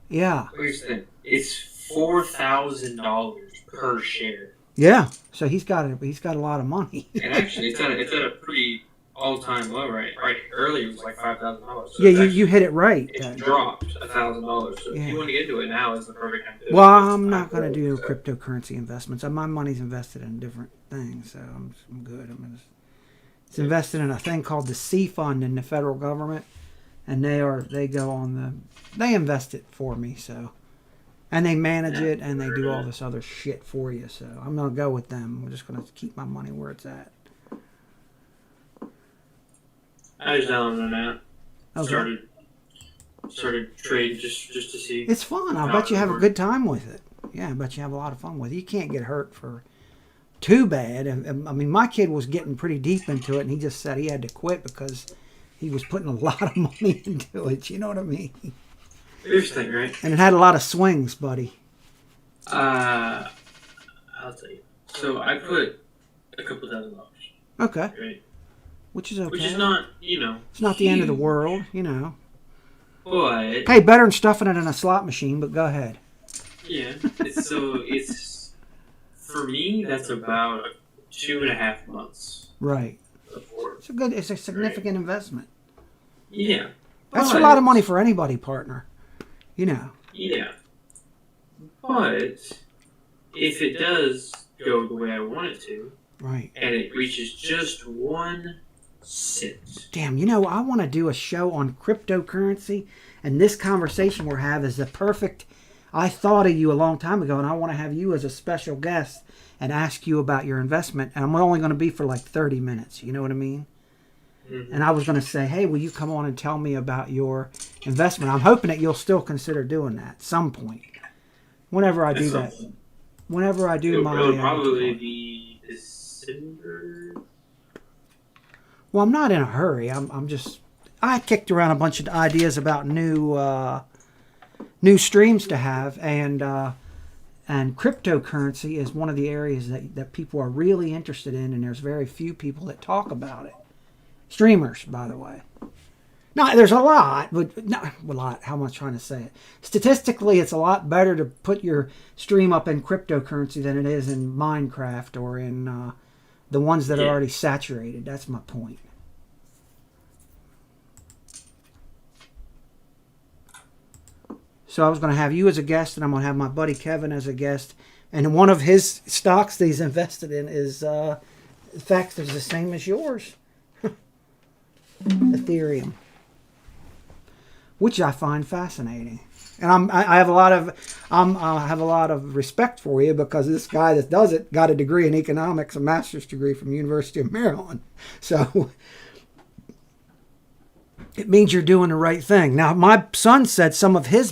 A: Yeah.
E: Here's the thing. It's $4,000 per share.
A: Yeah. So he's got a lot of money.
E: And actually, it's at a pretty all-time low, right? Earlier it was like $5,000. So
A: Yeah, you hit it right.
E: It's dropped $1,000. So
A: Yeah.
E: if you want to get into it now, it's the perfect time to do it.
A: Well, I'm not going to do cryptocurrency investments. My money's invested in different things, so I'm good. It's invested in a thing called the C Fund in the federal government, and they invest it for me, so, and they manage it and they do all this other shit for you. So I'm going to go with them. I'm just going to keep my money where it's at.
E: I just downloaded that.
A: Okay.
E: Started trading just to see.
A: It's fun. I bet you have a good time with it. Yeah, I bet you have a lot of fun with it. You can't get hurt for too bad. I mean, my kid was getting pretty deep into it, and he just said he had to quit because he was putting a lot of money into it. You know what I mean?
E: Interesting, right?
A: And it had a lot of swings, buddy.
E: I'll tell you. So I put a couple $1,000.
A: Okay.
E: Right?
A: Which is okay.
E: Which is not,
A: It's not the end of the world, you know.
E: But
A: Hey, better than stuffing it in a slot machine, but go ahead.
E: yeah, it's for me. That's about 2.5 months
A: Right.
E: of work.
A: It's a significant investment.
E: Yeah,
A: That's a lot of money for anybody, partner. You know.
E: Yeah, but if it does go the way I want it to,
A: Right.
E: and it reaches just 1 cent.
A: Damn, I want to do a show on cryptocurrency, and this conversation we're having is the perfect. I thought of you a long time ago, and I want to have you as a special guest and ask you about your investment. And I'm only going to be for like 30 minutes. You know what I mean? Mm-hmm. And I was going to say, hey, will you come on and tell me about your investment? I'm hoping that you'll still consider doing that at some point. Whenever I do that. Whenever I do
E: It'll probably be December.
A: Well, I'm not in a hurry. I kicked around a bunch of ideas about new streams to have, and cryptocurrency is one of the areas that people are really interested in, and there's very few people that talk about it. Streamers, by the way. No, there's a lot, but not a lot. How am I trying to say it? Statistically, it's a lot better to put your stream up in cryptocurrency than it is in Minecraft or in the ones that are already saturated. That's my point. So I was going to have you as a guest, and I'm going to have my buddy Kevin as a guest. And one of his stocks that he's invested in is, in fact, it's the same as yours. Ethereum. Which I find fascinating. And I have a lot of respect for you because this guy that does it got a degree in economics, a master's degree from the University of Maryland. So it means you're doing the right thing. Now, my son said some of his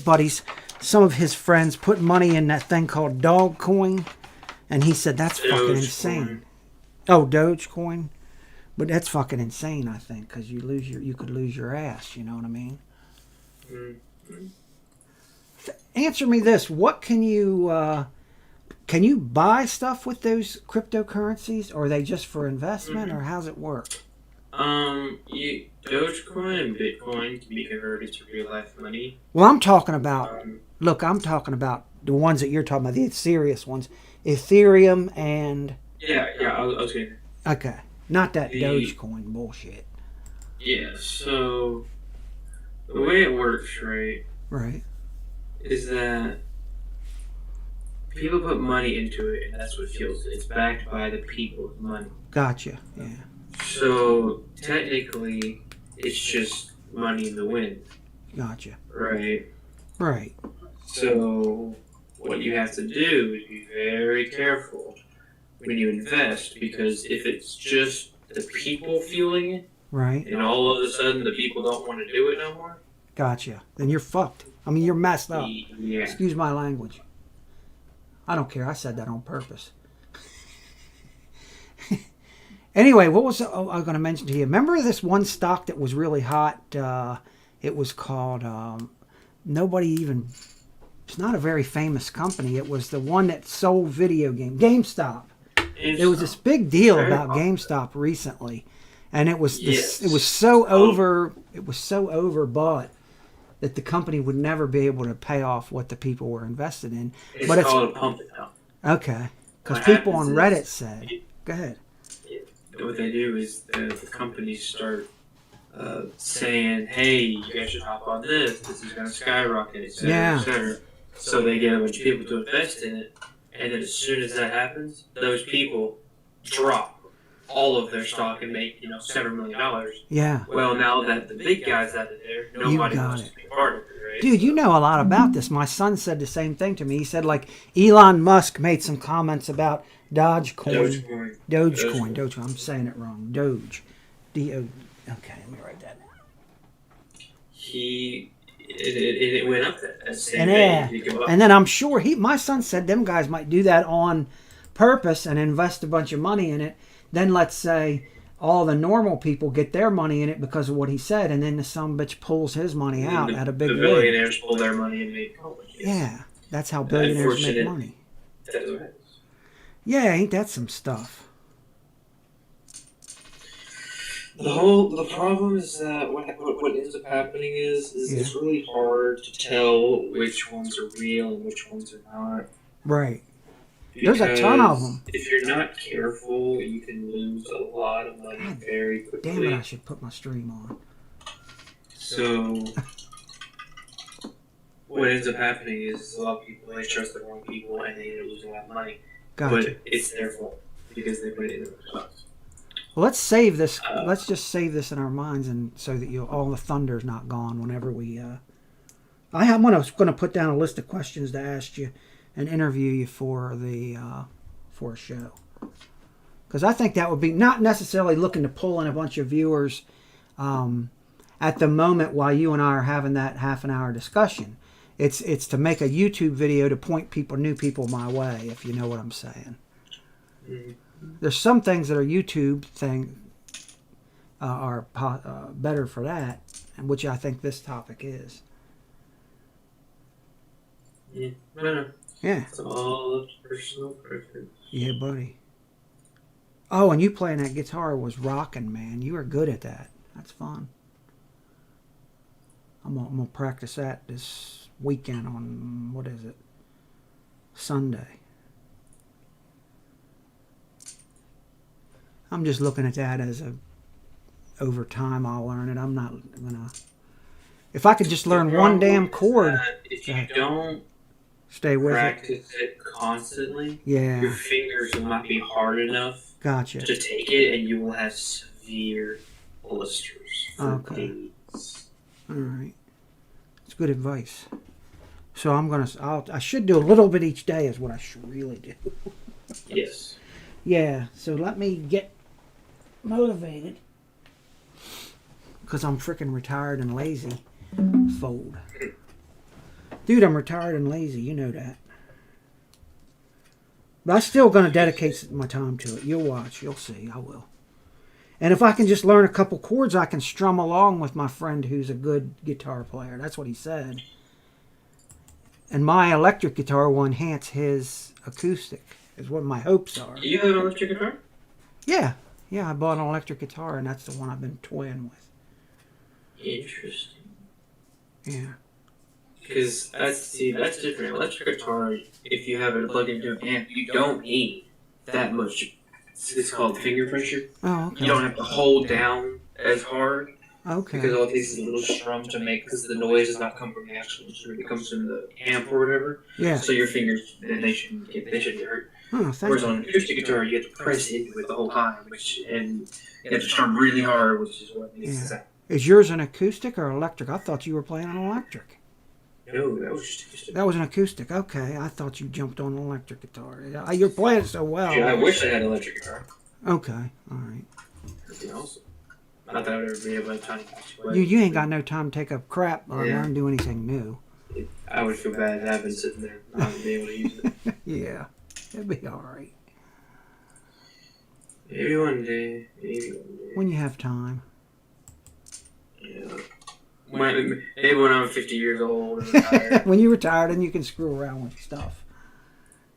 A: friends put money in that thing called Dogecoin, and he said that's fucking insane. Oh, Dogecoin? But that's fucking insane, I think, because you could lose your ass, you know what I mean? Mm-hmm. Answer me this: what can you buy stuff with those cryptocurrencies, or are they just for investment, or how's it work?
E: Dogecoin and Bitcoin can be converted to real life money.
A: Well, I'm talking about. I'm talking about the ones that you're talking about, the serious ones, Ethereum and.
E: Yeah. I was gonna.
A: Okay, not that Dogecoin bullshit.
E: Yeah. So the way it works, right?
A: Right.
E: Is that people put money into it, and that's what it feels. It's backed by the people's money.
A: Gotcha. Yeah.
E: So technically, it's just money in the wind,
A: Gotcha.
E: right?
A: Right.
E: So what you have to do is be very careful when you invest, because if it's just the people feeling it,
A: Right.
E: and all of a sudden the people don't want to do it no more,
A: Gotcha. Then you're fucked. I mean, you're messed up.
E: yeah.
A: Excuse my language. I don't care. I said that on purpose. Anyway, what was I was going to mention to you? Remember this one stock that was really hot? It was called nobody even. It's not a very famous company. It was the one that sold video games. GameStop. There was this big deal about GameStop recently, and it was this, it was so overbought that the company would never be able to pay off what the people were invested in.
E: It's
A: But
E: called a pump and dump.
A: okay, because
E: What
A: people on
E: happens
A: Reddit
E: is-
A: said, "Go ahead."
E: What they do is the companies start saying, "Hey, you guys should hop on this. This is going to skyrocket, etc.,
A: Yeah.
E: etc." So they get a bunch of people to invest in it, and then as soon as that happens, those people drop all of their stock and make $7 million.
A: Yeah,
E: Well, now that the big guys out of there, nobody
A: got
E: wants
A: it.
E: to be part of it, right?
A: dude, you know a lot about this. My son said the same thing to me. He said like Elon Musk made some comments about Dogecoin. Dogecoin. I'm saying it wrong. Doge. D-O. Okay, let me write that down.
E: It went up that same
A: And
E: day.
A: yeah,
E: It go up.
A: and then I'm sure my son said them guys might do that on purpose and invest a bunch of money in it. Then let's say all the normal people get their money in it because of what he said, and then the son bitch pulls his money out at a big
E: The
A: win.
E: billionaires pull their money and make
A: Yeah, that's how billionaires make
E: Unfortunate.
A: money.
E: That's what happens.
A: Yeah, ain't that some stuff?
E: The problem is that what ends up happening is it's really hard to tell which ones are real and which ones are not.
A: Right. There's a ton of them.
E: If you're not careful, you can lose a lot of money
A: God
E: very quickly.
A: Damn it, I should put my stream on.
E: So what ends up happening is a lot of people, they trust the wrong people and they end up losing a lot of money.
A: Gotcha.
E: But it's their fault because they put it in the stocks.
A: Well, let's save this. Let's just save this in our minds, and so that all the thunder's not gone whenever we. I'm going to put down a list of questions to ask you and interview you for a show, because I think that would be not necessarily looking to pull in a bunch of viewers at the moment while you and I are having that half an hour discussion. It's to make a YouTube video to point new people my way, if you know what I'm saying.
E: Mm-hmm.
A: There's some things that are YouTube are better for that, and which I think this topic is.
E: Yeah. No.
A: Yeah.
E: It's all up to personal preference.
A: Yeah, buddy. Oh, and you playing that guitar was rocking, man. You were good at that. That's fun. I'm gonna practice that this weekend on, what is it? Sunday. I'm just looking at that as over time I'll learn it. I'm not gonna. If I could just learn one damn chord,
E: If you don't
A: stay with it.
E: practice it constantly,
A: Yeah,
E: your fingers will not be hard enough
A: gotcha.
E: to take it, and you will have severe blisters for
A: Okay.
E: days.
A: All right, it's good advice. So I should do a little bit each day is what I should really do.
E: Yes.
A: Yeah, so let me get motivated, because I'm freaking retired and lazy. Fold. Dude, I'm retired and lazy, you know that. But I'm still going to dedicate my time to it. You'll watch, you'll see, I will. And if I can just learn a couple chords, I can strum along with my friend who's a good guitar player. That's what he said. And my electric guitar will enhance his acoustic, is what my hopes are.
E: You have an electric guitar?
A: Yeah, I bought an electric guitar, and that's the one I've been toying with.
E: Interesting.
A: Yeah.
E: Because that's different. Electric guitar, if you have it plugged into an amp, you don't need that much. It's called finger pressure.
A: Oh, okay.
E: You don't have to hold down as hard.
A: Okay.
E: Because all these little strums to make, because the noise does not come from the actual instrument, it comes from the amp or whatever.
A: Yeah.
E: So your fingers, they shouldn't get hurt.
A: Oh, thank
E: Whereas
A: you.
E: on an acoustic guitar, you have to press into it the whole time, and you have to strum really hard, which is what makes the sound.
A: Is yours an acoustic or electric? I thought you were playing an electric.
E: No, that was just acoustic.
A: That was an acoustic. Okay, I thought you jumped on an electric guitar. You're playing it so well.
E: Yeah, I wish I had an electric guitar.
A: Okay, all right.
E: That'd be awesome. Not that I would ever be able to time
A: You ain't got no time to take up crap or
E: Yeah.
A: learn to do anything new.
E: I would feel bad if I've been sitting there not being able to use it.
A: Yeah, it'd be all right.
E: Maybe one day.
A: When you have time.
E: Yeah. Maybe when I'm 50 years old and retired.
A: When you're retired and you can screw around with stuff.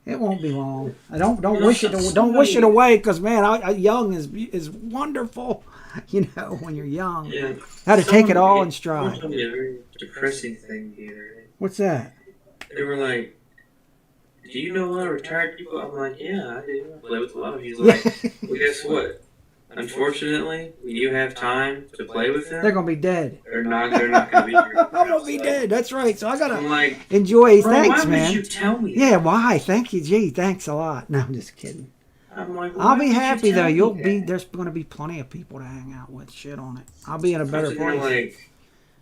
A: It won't be long. I don't wish it away, because man, young is wonderful. You know, when you're young,
E: Yeah.
A: how to take it all in
E: Someone
A: stride.
E: told me a very depressing thing the other day.
A: What's that?
E: They were like, "Do you know a lot of retired people?" I'm like, "Yeah, I do. I play with a lot of." He's like, "Well, guess what? Unfortunately, when you have time to play with them,
A: They're gonna be dead.
E: they're not going to be here."
A: I'm gonna be dead. That's right. So I
E: I'm
A: gotta
E: like,
A: enjoy.
E: "Bro,
A: Thanks,
E: why
A: man.
E: would you tell me?"
A: Yeah, why? Thank you. Gee, thanks a lot. No, I'm just kidding.
E: I'm like,
A: I'll
E: "Why
A: be
E: would you
A: happy
E: tell
A: though.
E: me
A: You'll
E: that?"
A: be. There's going to be plenty of people to hang out with. Shit on it. I'll be in a better
E: I'm sitting there
A: place.
E: like,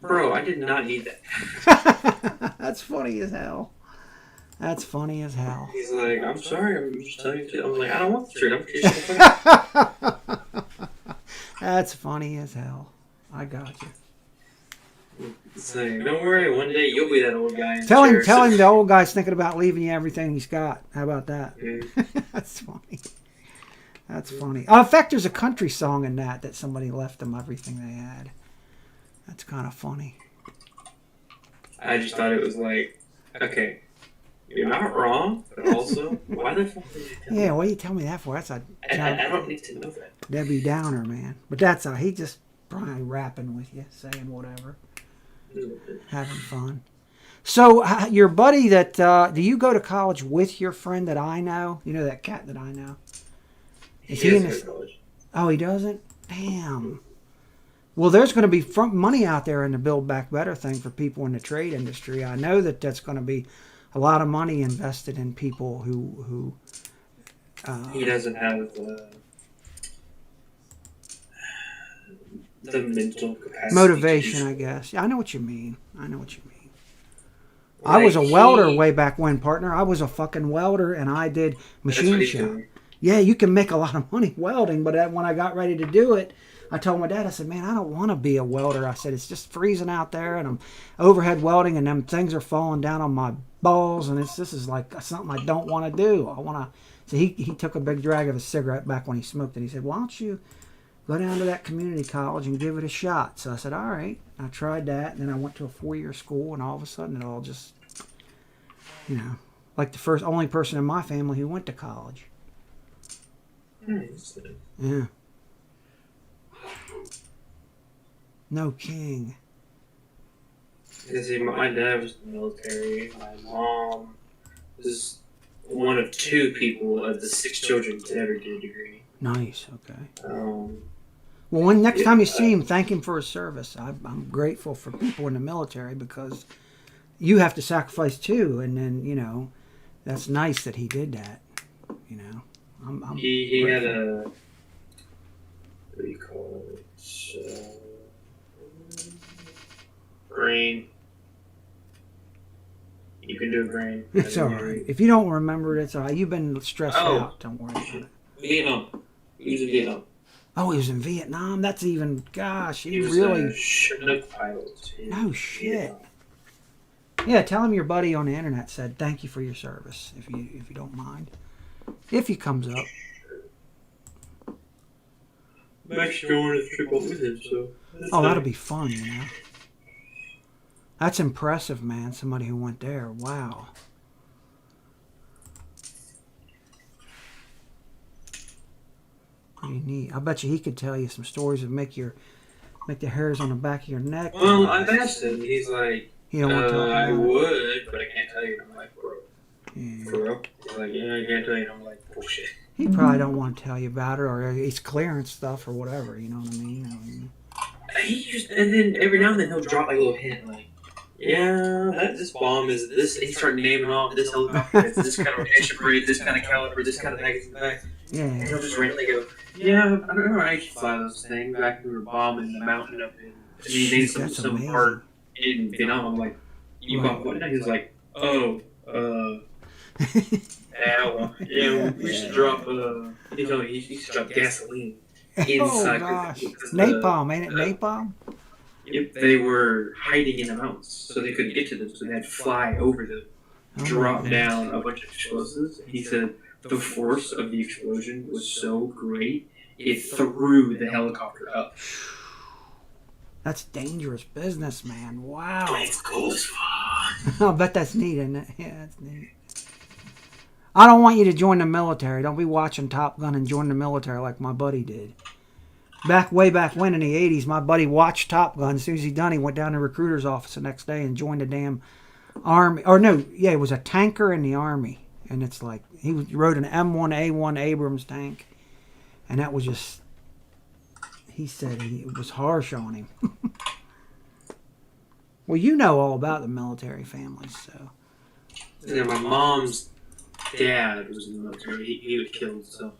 E: bro, I did not need that.
A: That's funny as hell. That's funny as hell.
E: He's like, "I'm sorry, I'm just telling you." I'm like, "I don't want the truth. I'm just
A: That's funny as hell. I got you.
E: It's like, don't worry, one day you'll be that old guy. In
A: Tell
E: the
A: him
E: chair, so-
A: the old guy's thinking about leaving you everything he's got. How about that?
E: Yeah.
A: That's funny. That's funny. In fact, there's a country song in that somebody left them everything they had. That's kind of funny.
E: I just thought it was like, okay, you're not wrong, but also, why the fuck did you tell me?
A: Yeah, what do you tell me that for? That's a
E: I don't need to know that.
A: Debbie Downer, man. But that's he just probably rapping with you, saying whatever, having fun. So your buddy that do you go to college with your friend that I know? You know that cat that I know? Is he in his
E: college?
A: Oh, he doesn't? Damn. Well, there's going to be money out there in the Build Back Better thing for people in the trade industry. I know that's going to be a lot of money invested in people who
E: He doesn't have the mental capacity.
A: motivation, I guess. I know what you mean. I was a welder way back when, partner. I was a fucking welder, and I did machine shop. Yeah, you can make a lot of money welding, but when I got ready to do it, I told my dad, I said, man, I don't want to be a welder. I said, it's just freezing out there, and I'm overhead welding, and them things are falling down on my balls, and this is like something I don't want to do. I want to. So he took a big drag of a cigarette back when he smoked it. He said, why don't you go down to that community college and give it a shot? So I said, all right. I tried that, and then I went to a 4-year school, and all of a sudden it all just, like the only person in my family who went to college. Yeah. No king.
E: See, my dad was in the military. My mom was one of 2 people of the 6 children to ever get a degree.
A: Nice. Okay.
E: Well,
A: next time you see him, thank him for his service. I'm grateful for people in the military because you have to sacrifice too, and then that's nice that he did that.
E: He had a, what do you call it? Brain. You can do a brain.
A: It's all right. If you don't remember it, it's all right. You've been stressed out. Don't worry about it.
E: Vietnam. He was in Vietnam.
A: Oh, he was in Vietnam? That's even, gosh,
E: He was
A: really...
E: a Chinook pilot.
A: No shit. Yeah, tell him your buddy on the internet said thank you for your service, if you don't mind. If he comes up.
E: I'm actually going to trip up with him, so...
A: Oh, that'll be fun, That's impressive, man. Somebody who went there. Wow. Pretty neat. I bet you he could tell you some stories that make the hairs on the back of your neck.
E: Well, I've asked him. He's like,
A: He don't want to talk about
E: I
A: it.
E: would, but I can't tell you. I'm like, bro.
A: Yeah.
E: For real? He's like, yeah, I can't tell you. I'm like, bullshit.
A: He probably don't want to tell you about it, or he's clearing stuff or whatever. You know what I mean?
E: And then every now and then he'll drop like a little hint, like, yeah, this bomb is this. And he started naming off this helicopter, it's this kind of rotation rate, this kind of caliber, this kind of magazine back. And he'll just randomly go, yeah, I remember I used to fly those things back when we were bombing the mountain up in. And he named some part in Vietnam. I'm like, you bought what? And he was like, oh, yeah, we should drop. He told me he used to drop gasoline inside.
A: Oh gosh, napalm, ain't it napalm?
E: Yep, they were hiding in the mountains, so they couldn't get to them, so they had to fly over them, drop down a bunch of explosives. He said the force of the explosion was so great, it threw the helicopter up.
A: That's dangerous business, man. Wow.
E: It's cool as fuck.
A: I bet that's neat, isn't it? Yeah, that's neat. I don't want you to join the military. Don't be watching Top Gun and join the military like my buddy did. Way back when in the 80s, my buddy watched Top Gun. As soon as he done, he went down to the recruiter's office the next day and joined the damn army. Or no, yeah, it was a tanker in the army. And it's like, he rode an M1A1 Abrams tank. And that was just, he said it was harsh on him. Well, you know all about the military families, so.
E: Yeah, my mom's dad was in the military. He was killed, so.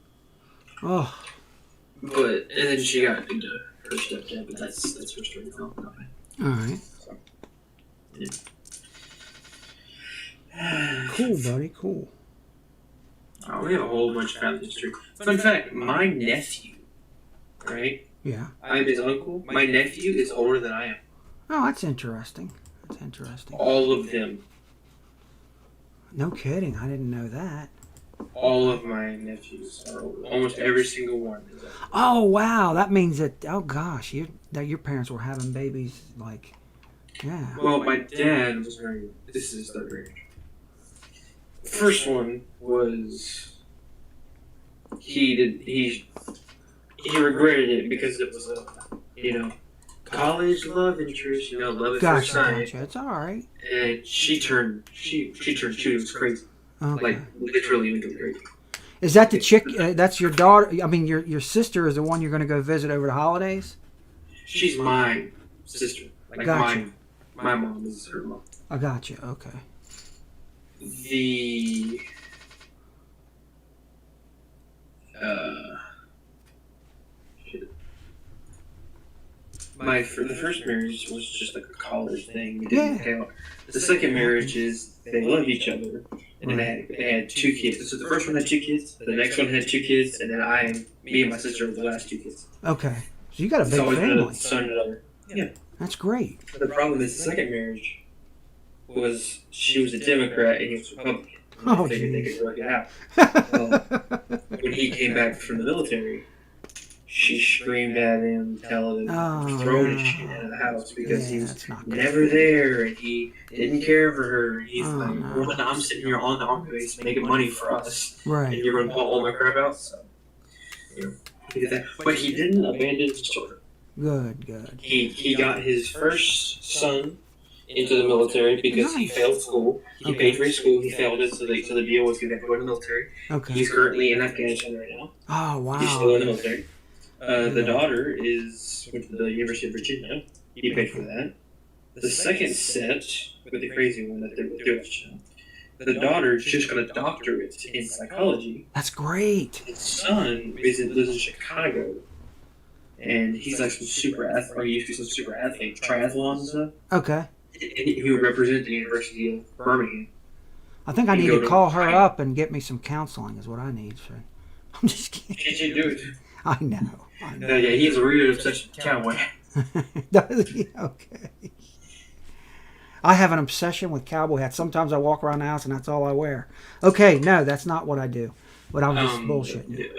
A: Oh.
E: But and then she got into her stepdad, but that's her story. No, nothing.
A: All right.
E: So, yeah.
A: Cool, buddy. Cool.
E: Oh, we have a whole bunch of family history. Fun fact: my nephew, right?
A: Yeah.
E: I'm his uncle. My nephew is older than I am.
A: Oh, that's interesting. That's interesting.
E: All of them.
A: No kidding. I didn't know that.
E: All of my nephews are older. Almost every single one is older.
A: Oh, wow. That means that, oh, gosh, that your parents were having babies, like, yeah.
E: Well, my dad was married. This is his third marriage. The first one was he regretted it because it was a college love interest, love at first sight.
A: Gotcha. It's all right.
E: And she turned two. It was crazy.
A: Okay.
E: Like literally legally crazy.
A: Is that the chick? That's your daughter? I mean, your sister is the one you're going to go visit over the holidays?
E: She's my sister. Like
A: Gotcha.
E: my mom is her mom.
A: I got you. Okay.
E: The the first marriage was just like a college thing. It didn't count. The second marriage is they love each other, and then they had 2 kids. So the first one had 2 kids, the next one had 2 kids, and then me and my sister were the last 2 kids.
A: Okay. So you got a big
E: It's always been
A: family.
E: a son and daughter. Yeah.
A: That's great.
E: The problem is the second marriage was she was a Democrat and he was a Republican.
A: Oh,
E: They figured they
A: geez.
E: could work it out. Well, when he came back from the military, she screamed at him, telling him, throwing his shit out of the house because he was never there and he didn't care for her. He's well, I'm sitting here on the army base making money for us,
A: Right.
E: and you're going to pull all my crap out. So, he did that. But he didn't abandon his children.
A: Good.
E: He got his first son into the military because he failed school. He paid for his school. He failed it, so the deal was he had to go in the military.
A: Okay.
E: He's currently in Afghanistan right now.
A: Oh, wow.
E: He's still in the military. The daughter went to the University of Virginia. He paid for that. The second set, with the crazy one that they were doing, the daughter is just got a doctorate in psychology.
A: That's great.
E: His son lives in Chicago. And he's like some super athlete, or he used to be some super athlete, triathlons and stuff.
A: Okay.
E: And he would represent the University of Birmingham.
A: I think I need to call her up and get me some counseling is what I need. So. I'm just kidding.
E: Can't you do it?
A: I know.
E: Yeah, he has a real obsession with cowboy.
A: Does he? Okay. I have an obsession with cowboy hats. Sometimes I walk around the house and that's all I wear. Okay, no, that's not what I do. But I'm just bullshitting you.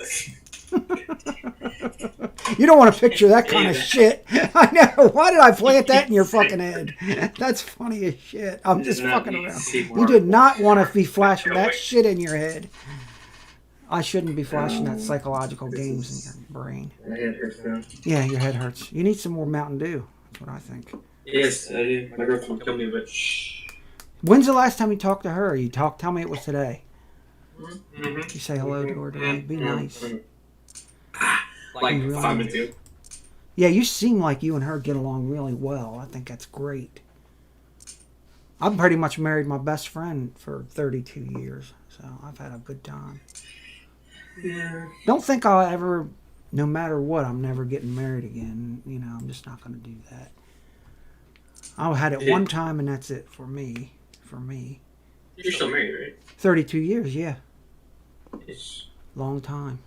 A: You don't want to picture that kind of shit. I know. Why did I plant that in your fucking head? That's funny as shit. I'm just fucking around. You did not want to be flashing that shit in your head. I shouldn't be flashing that psychological games in your brain.
E: My head hurts now.
A: Yeah, your head hurts. You need some more Mountain Dew. That's what I think.
E: Yes, I do. My girlfriend told me, but shh.
A: When's the last time you talked to her? Tell me it was today.
E: Mm-hmm.
A: You say hello to her today. Be nice.
E: Like
A: Really?
E: 5 minutes ago.
A: Yeah, you seem like you and her get along really well. I think that's great. I've pretty much married my best friend for 32 years, so I've had a good time.
E: Yeah.
A: Don't think I'll ever, no matter what, I'm never getting married again. You know, I'm just not going to do that. I had it one time, and that's it for me. For me.
E: You're still married, right?
A: 32 years, yeah.
E: Yes.
A: Long time.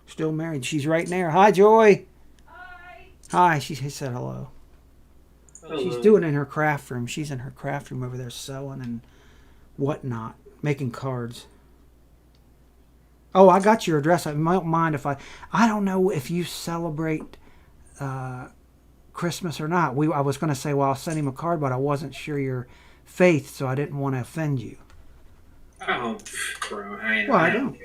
A: Still married. She's right there. Hi, Joy. Hi. She said hello.
E: Hello.
A: She's doing it in her craft room. She's in her craft room over there sewing and whatnot, making cards. Oh, I got your address. I don't mind if I don't know if you celebrate Christmas or not. I was going to say, well, I'll send him a card, but I wasn't sure your faith, so I didn't want to offend you.
E: Oh, bro, I
A: don't.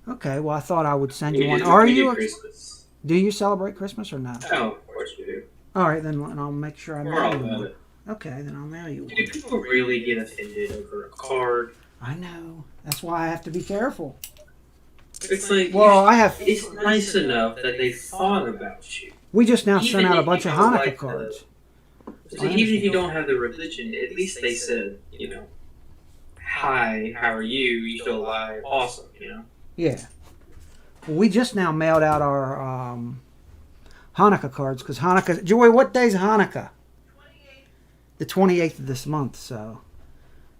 A: Okay, well, I thought I would send
E: We
A: you one.
E: do-
A: Are
E: we do
A: you?
E: Christmas.
A: Do you celebrate Christmas or not?
E: Oh, of course we do.
A: All right, then I'll make sure I
E: We're
A: mail
E: all
A: you
E: about
A: one.
E: it.
A: Okay, then I'll mail you one.
E: Do people really get offended over a card?
A: I know. That's why I have to be careful.
E: It's like,
A: Well, I have.
E: it's nice enough that they thought about you.
A: We just now
E: Even
A: sent out a
E: if
A: bunch
E: you
A: of
E: don't
A: Hanukkah
E: like
A: cards.
E: So even if you don't have the religion, at least they said, you know, hi, how are you? You still alive? Awesome, you know?
A: Yeah. Well, we just now mailed out our Hanukkah cards because Hanukkah. Joy, what day's Hanukkah? 28th. The 28th of this month. So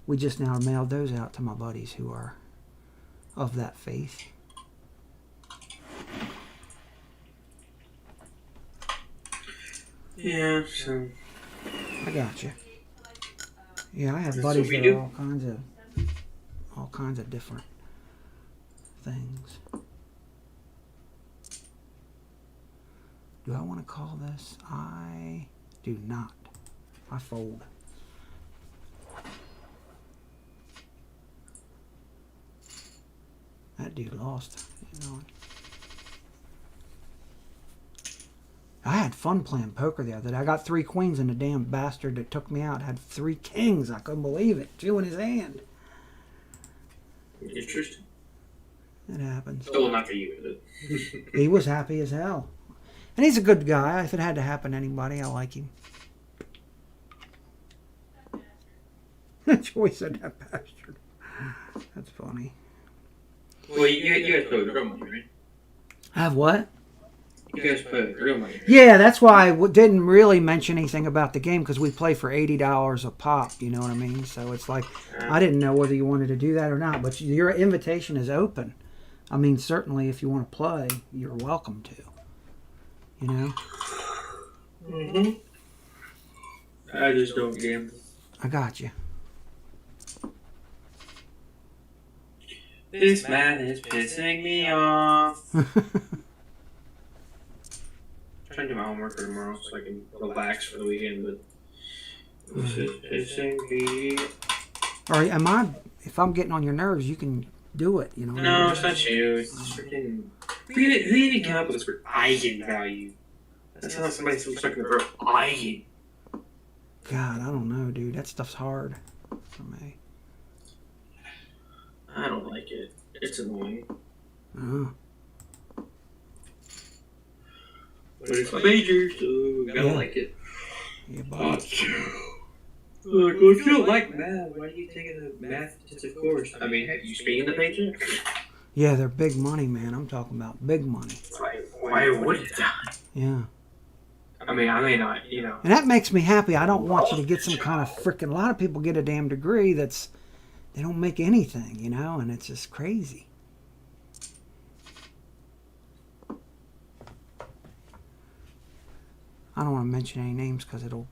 A: we just now mailed those out to my buddies who are of that faith.
E: Yeah, so.
A: I got you. Yeah, I have
E: That's
A: buddies
E: what we
A: that
E: do.
A: are all kinds of different things. Do I want to call this? I do not. I fold. That dude lost. You know. I had fun playing poker the other day. I got 3 queens and the damn bastard that took me out had 3 kings. I couldn't believe it. 2 in his hand.
E: Interesting.
A: It happens.
E: Still not for you, is it?
A: He was happy as hell. And he's a good guy. If it had to happen to anybody, I like him. Joy said that bastard. That's funny.
E: Well, you guys play with real money, right?
A: I have what?
E: You guys play with real money, right?
A: Yeah, that's why I didn't really mention anything about the game because we play for $80 a pop. You know what I mean? So it's like I didn't know whether you wanted to do that or not. But your invitation is open. I mean, certainly if you want to play, you're welcome to. You know?
E: Mm-hmm. I just don't gamble.
A: I got you.
E: This man is pissing me off. Trying to do my homework for tomorrow so I can relax for the weekend, but this is pissing me.
A: Or if I'm getting on your nerves, you can do it. You know?
E: No, it's not you. It's freaking. Who even came up with this word eigenvalue? That sounds like somebody from talking about eigen.
A: God, I don't know, dude. That stuff's hard for me.
E: I don't like it. It's annoying.
A: Oh.
E: But it's my major, so I gotta
A: Yeah.
E: like it.
A: Yeah, buddy.
E: Well, if you don't like math, why are you taking a math intensive course? I mean, have you speaking the paycheck?
A: Yeah, they're big money, man. I'm talking about big money.
E: Why would it?
A: Yeah.
E: I mean, I may not, you know.
A: And that makes me happy. I don't want you to get some kind of freaking... A lot of people get a damn degree that's... They don't make anything, you know? And it's just crazy. I don't want to mention any names because it'll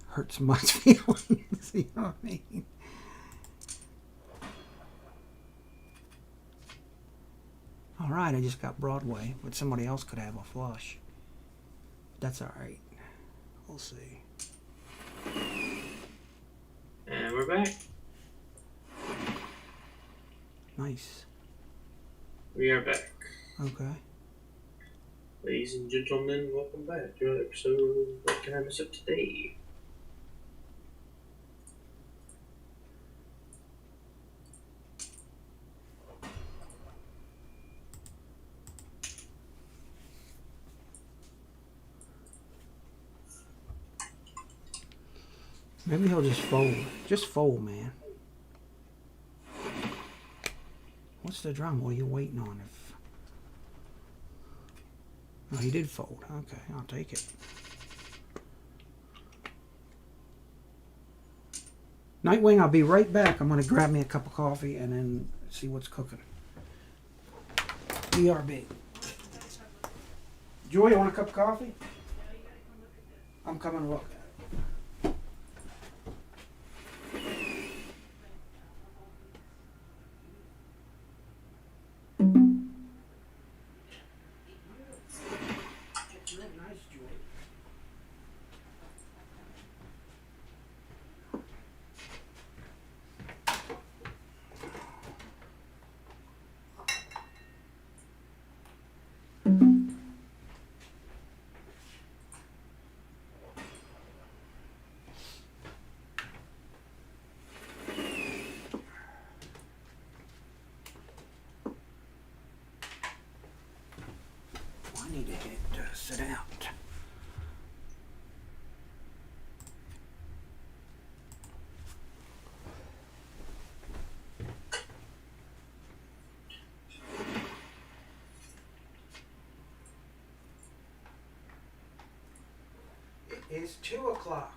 A: hurt someone's feelings. You know what I mean? All right, I just got Broadway, but somebody else could have a flush. That's all right. We'll see.
E: And we're back.
A: Nice.
E: We are back.
A: Okay.
E: Ladies and gentlemen, welcome back to another episode of What Can I Mess Up Today?
A: Maybe he'll just fold. Just fold, man. What's the drama? What are you waiting on? Oh, he did fold. Okay, I'll take it. Nightwing, I'll be right back. I'm going to grab me a cup of coffee and then see what's cooking. BRB. Joy, you want a cup of coffee? I'm coming to look at it. Nice, Joy. I need to hit sit out. It is 2 o'clock.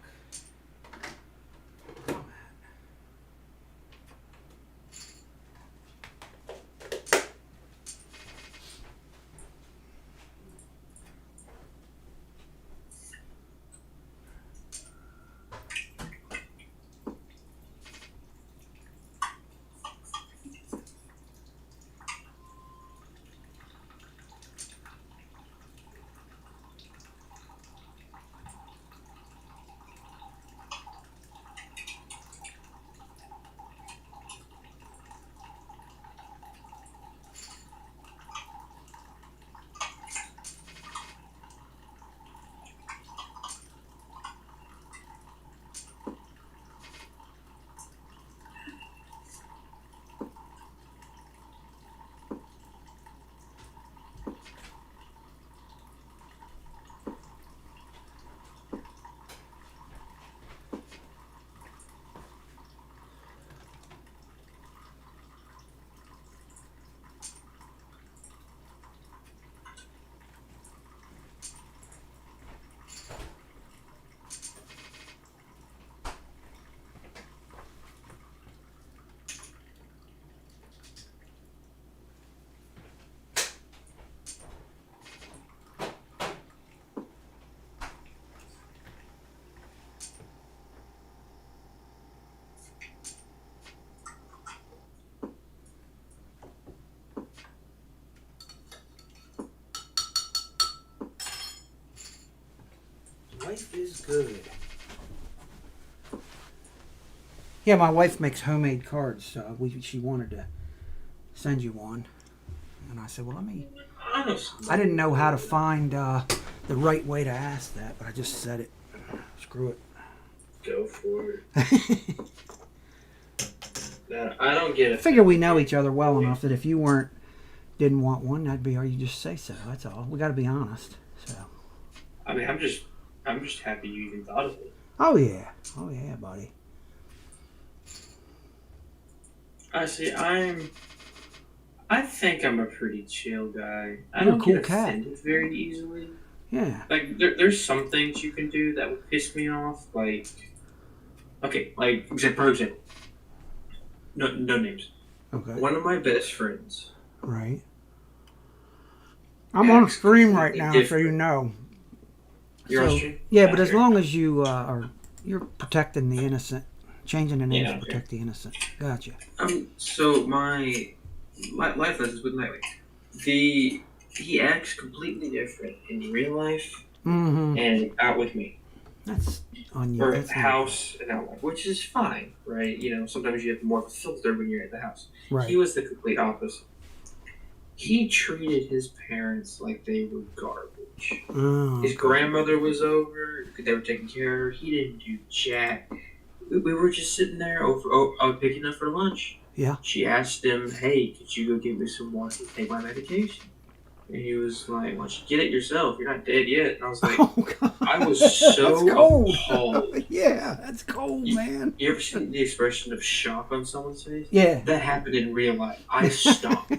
A: Life is good. Yeah, my wife makes homemade cards. So she wanted to send you one, and I said, "Well, let me." I didn't know how to find the right way to ask that, but I just said it. Screw it.
E: Go for it. I don't get
A: I
E: it.
A: figure we know each other well enough that if you didn't want one, that'd be, or you just say so. That's all. We got to be honest. So.
E: I mean, I'm just happy you even thought of it.
A: Oh yeah, buddy.
E: I see. I think I'm a pretty chill guy. I
A: You're a
E: don't
A: cool
E: get
A: cat.
E: offended very easily.
A: Yeah.
E: Like there's some things you can do that would piss me off. Like, okay, like for example, no names.
A: Okay.
E: One of my best friends.
A: Right. I'm on stream right now, so you know.
E: You're on stream?
A: Yeah, but as long as you're protecting the innocent, changing the names to protect the innocent. Gotcha.
E: So my life lessons with Nightwing. He acts completely different in real life and out with me.
A: That's on you.
E: Or
A: That's
E: at the house and out, which is fine, right? You know, sometimes you have more of a filter when you're at the house.
A: Right.
E: He was the complete opposite. He treated his parents like they were garbage.
A: Oh,
E: His grandmother was over. They were taking care of her. He didn't do jack. We were just sitting there picking up for lunch.
A: Yeah.
E: She asked him, "Hey, could you go get me some water to take my medication?" And he was like, "Why don't you get it yourself? You're not dead yet." And I was like,
A: Oh God.
E: I was so
A: That's cold.
E: appalled.
A: Yeah, that's cold, man.
E: You ever seen the expression of shock on someone's face?
A: Yeah.
E: That happened in real life. I stopped.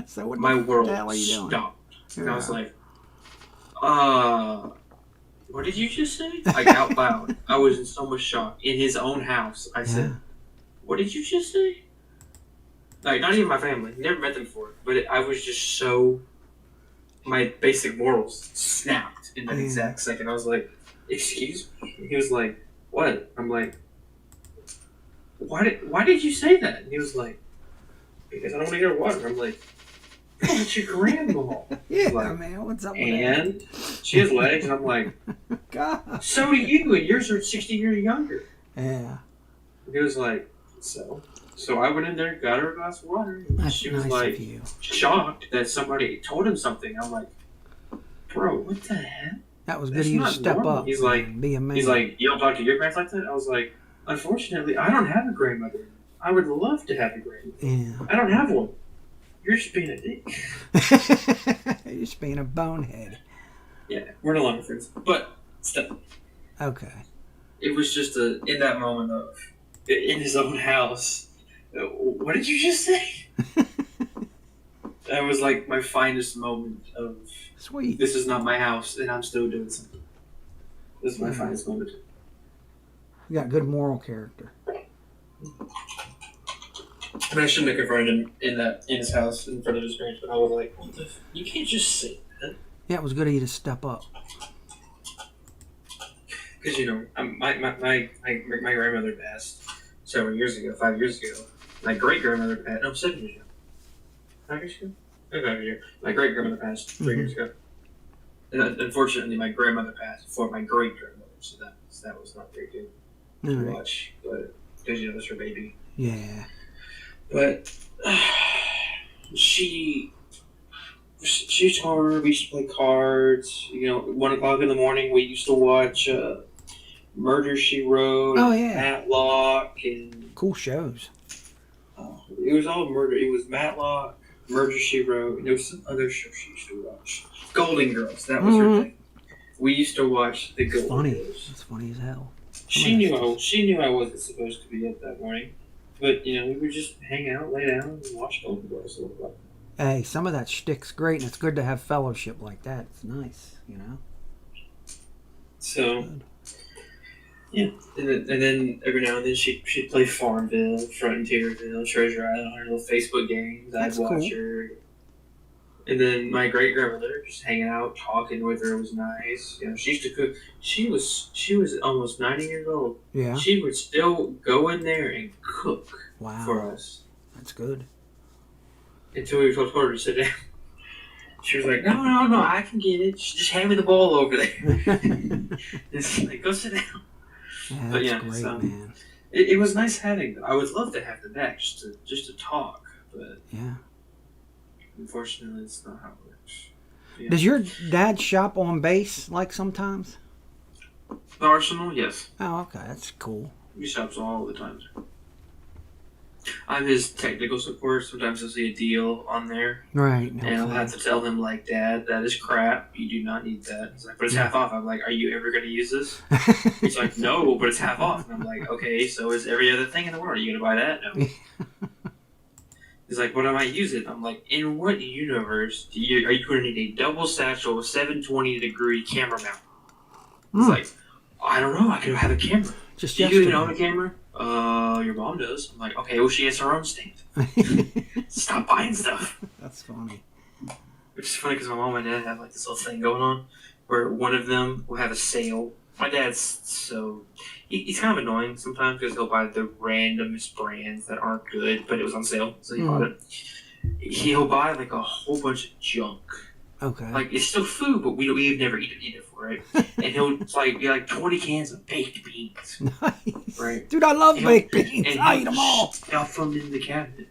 A: So what
E: My world
A: the hell are you doing?
E: stopped. And I was
A: Yeah.
E: like, what did you just say? Like out loud. I was in so much shock. In his own house, I said,
A: Yeah.
E: what did you just say? Like, not even my family. Never met them before. But I was just so... My basic morals snapped in that
A: Yeah.
E: exact second. I was like, excuse me? He was like, what? I'm like, why did you say that? And he was like, because I don't want to get water. I'm like, that's your grandma.
A: Yeah,
E: Like,
A: man. What's up with
E: and she has legs. And I'm like,
A: that? God.
E: so do you, and yours are 60 years younger.
A: Yeah.
E: And he was like, so? So I went in there, got her a glass of water, and
A: That's
E: she was
A: nice
E: like,
A: of you.
E: shocked that somebody told him something. I'm like, bro, what the heck?
A: That was good
E: That's
A: of you to
E: not
A: step
E: normal.
A: up.
E: He's
A: man.
E: like-
A: be a man.
E: He's like, you don't talk to your parents like that? I was like, unfortunately, I don't have a grandmother. I would love to have a grandmother.
A: yeah.
E: I don't have one. You're just being a dick.
A: You're just being a bonehead.
E: Yeah, we're no longer friends. But still,
A: Okay.
E: it was just in that moment of, in his own house, what did you just say? That was like my finest moment of,
A: Sweet.
E: this is not my house and I'm still doing something. This is my
A: Yeah.
E: finest moment.
A: You got good moral character.
E: I mean, I shouldn't have confronted him in his house in front of his parents, but I was like, what the you can't just say that.
A: Yeah, it was good of you to step up.
E: Because, you know, my grandmother passed several years ago, 5 years ago. My great grandmother passed, no, 7 years ago. 5 years ago? No, 5 years ago. My great grandmother passed 3 years ago. And unfortunately, my grandmother passed before my great grandmother, so that was not very good
A: All
E: to
A: right.
E: watch. But, because, you know, that's her baby.
A: Yeah.
E: But she was hard. We used to play cards. You know, 1 o'clock in the morning, we used to watch Murder, She Wrote,
A: Oh, yeah.
E: Matlock, and
A: Cool shows.
E: it was all murder. It was Matlock, Murder, She Wrote, and there was some other show she used to watch. Golden Girls, that was her thing. We used to watch the Golden
A: Funny.
E: Girls.
A: It's funny as hell.
E: She knew I wasn't supposed to be up that morning. But, you know, we would just hang out, lay down, and watch Golden Girls a little bit.
A: Hey, some of that shtick's great, and it's good to have fellowship like that. It's nice, you know?
E: So,
A: Good.
E: yeah. And then every now and then she'd play Farmville, Frontierville, Treasure Island, her little Facebook games.
A: That's
E: I'd watch
A: cool.
E: her. And then my great grandmother, just hanging out, talking with her was nice. You know, she used to cook. She was almost 90 years old.
A: Yeah.
E: She would still go in there and cook
A: Wow.
E: for us
A: That's good.
E: until we told her to sit down. She was like, no, I can get it. Just hand me the bowl over there. It's like, go sit down.
A: Yeah,
E: But
A: that's
E: yeah,
A: great,
E: so-
A: man.
E: It was nice having them. I would love to have them back just to talk, but
A: Yeah.
E: unfortunately, it's not how it works. Yeah.
A: Does your dad shop on base, like, sometimes?
E: The Arsenal, yes.
A: Oh, okay. That's cool.
E: He shops all the time. I'm his technical support. Sometimes I'll see a deal on there,
A: Right. No,
E: and I'll have to tell him, like, Dad, that is crap. You do not need that. He's like, but it's half off. I'm like, are you ever going to use this? He's like, no, but it's half off. And I'm like, okay, so is every other thing in the world. Are you going to buy that? No. He's like, what am I using? I'm like, in what universe are you going to need a double satchel 720-degree camera mount? He's
A: Hmm.
E: like, I don't know. I could have a camera.
A: Just
E: Do you even own a
A: yesterday.
E: camera? Your mom does. I'm like, okay, well, she has her own stand. Stop buying stuff.
A: That's funny.
E: Which is funny because my mom and dad have like this little thing going on where one of them will have a sale. My dad's he's kind of annoying sometimes because he'll buy the randomest brands that aren't good, but it was on sale, so he bought it. He'll buy like a whole bunch of junk.
A: Okay.
E: Like, it's still food, but we've never eaten it before, right? And he'll like be like 20 cans of baked beans,
A: Nice.
E: right?
A: Dude, I love
E: And
A: baked
E: he'll-
A: beans.
E: and
A: I
E: he'll
A: eat them all.
E: Stuff them in the cabinet.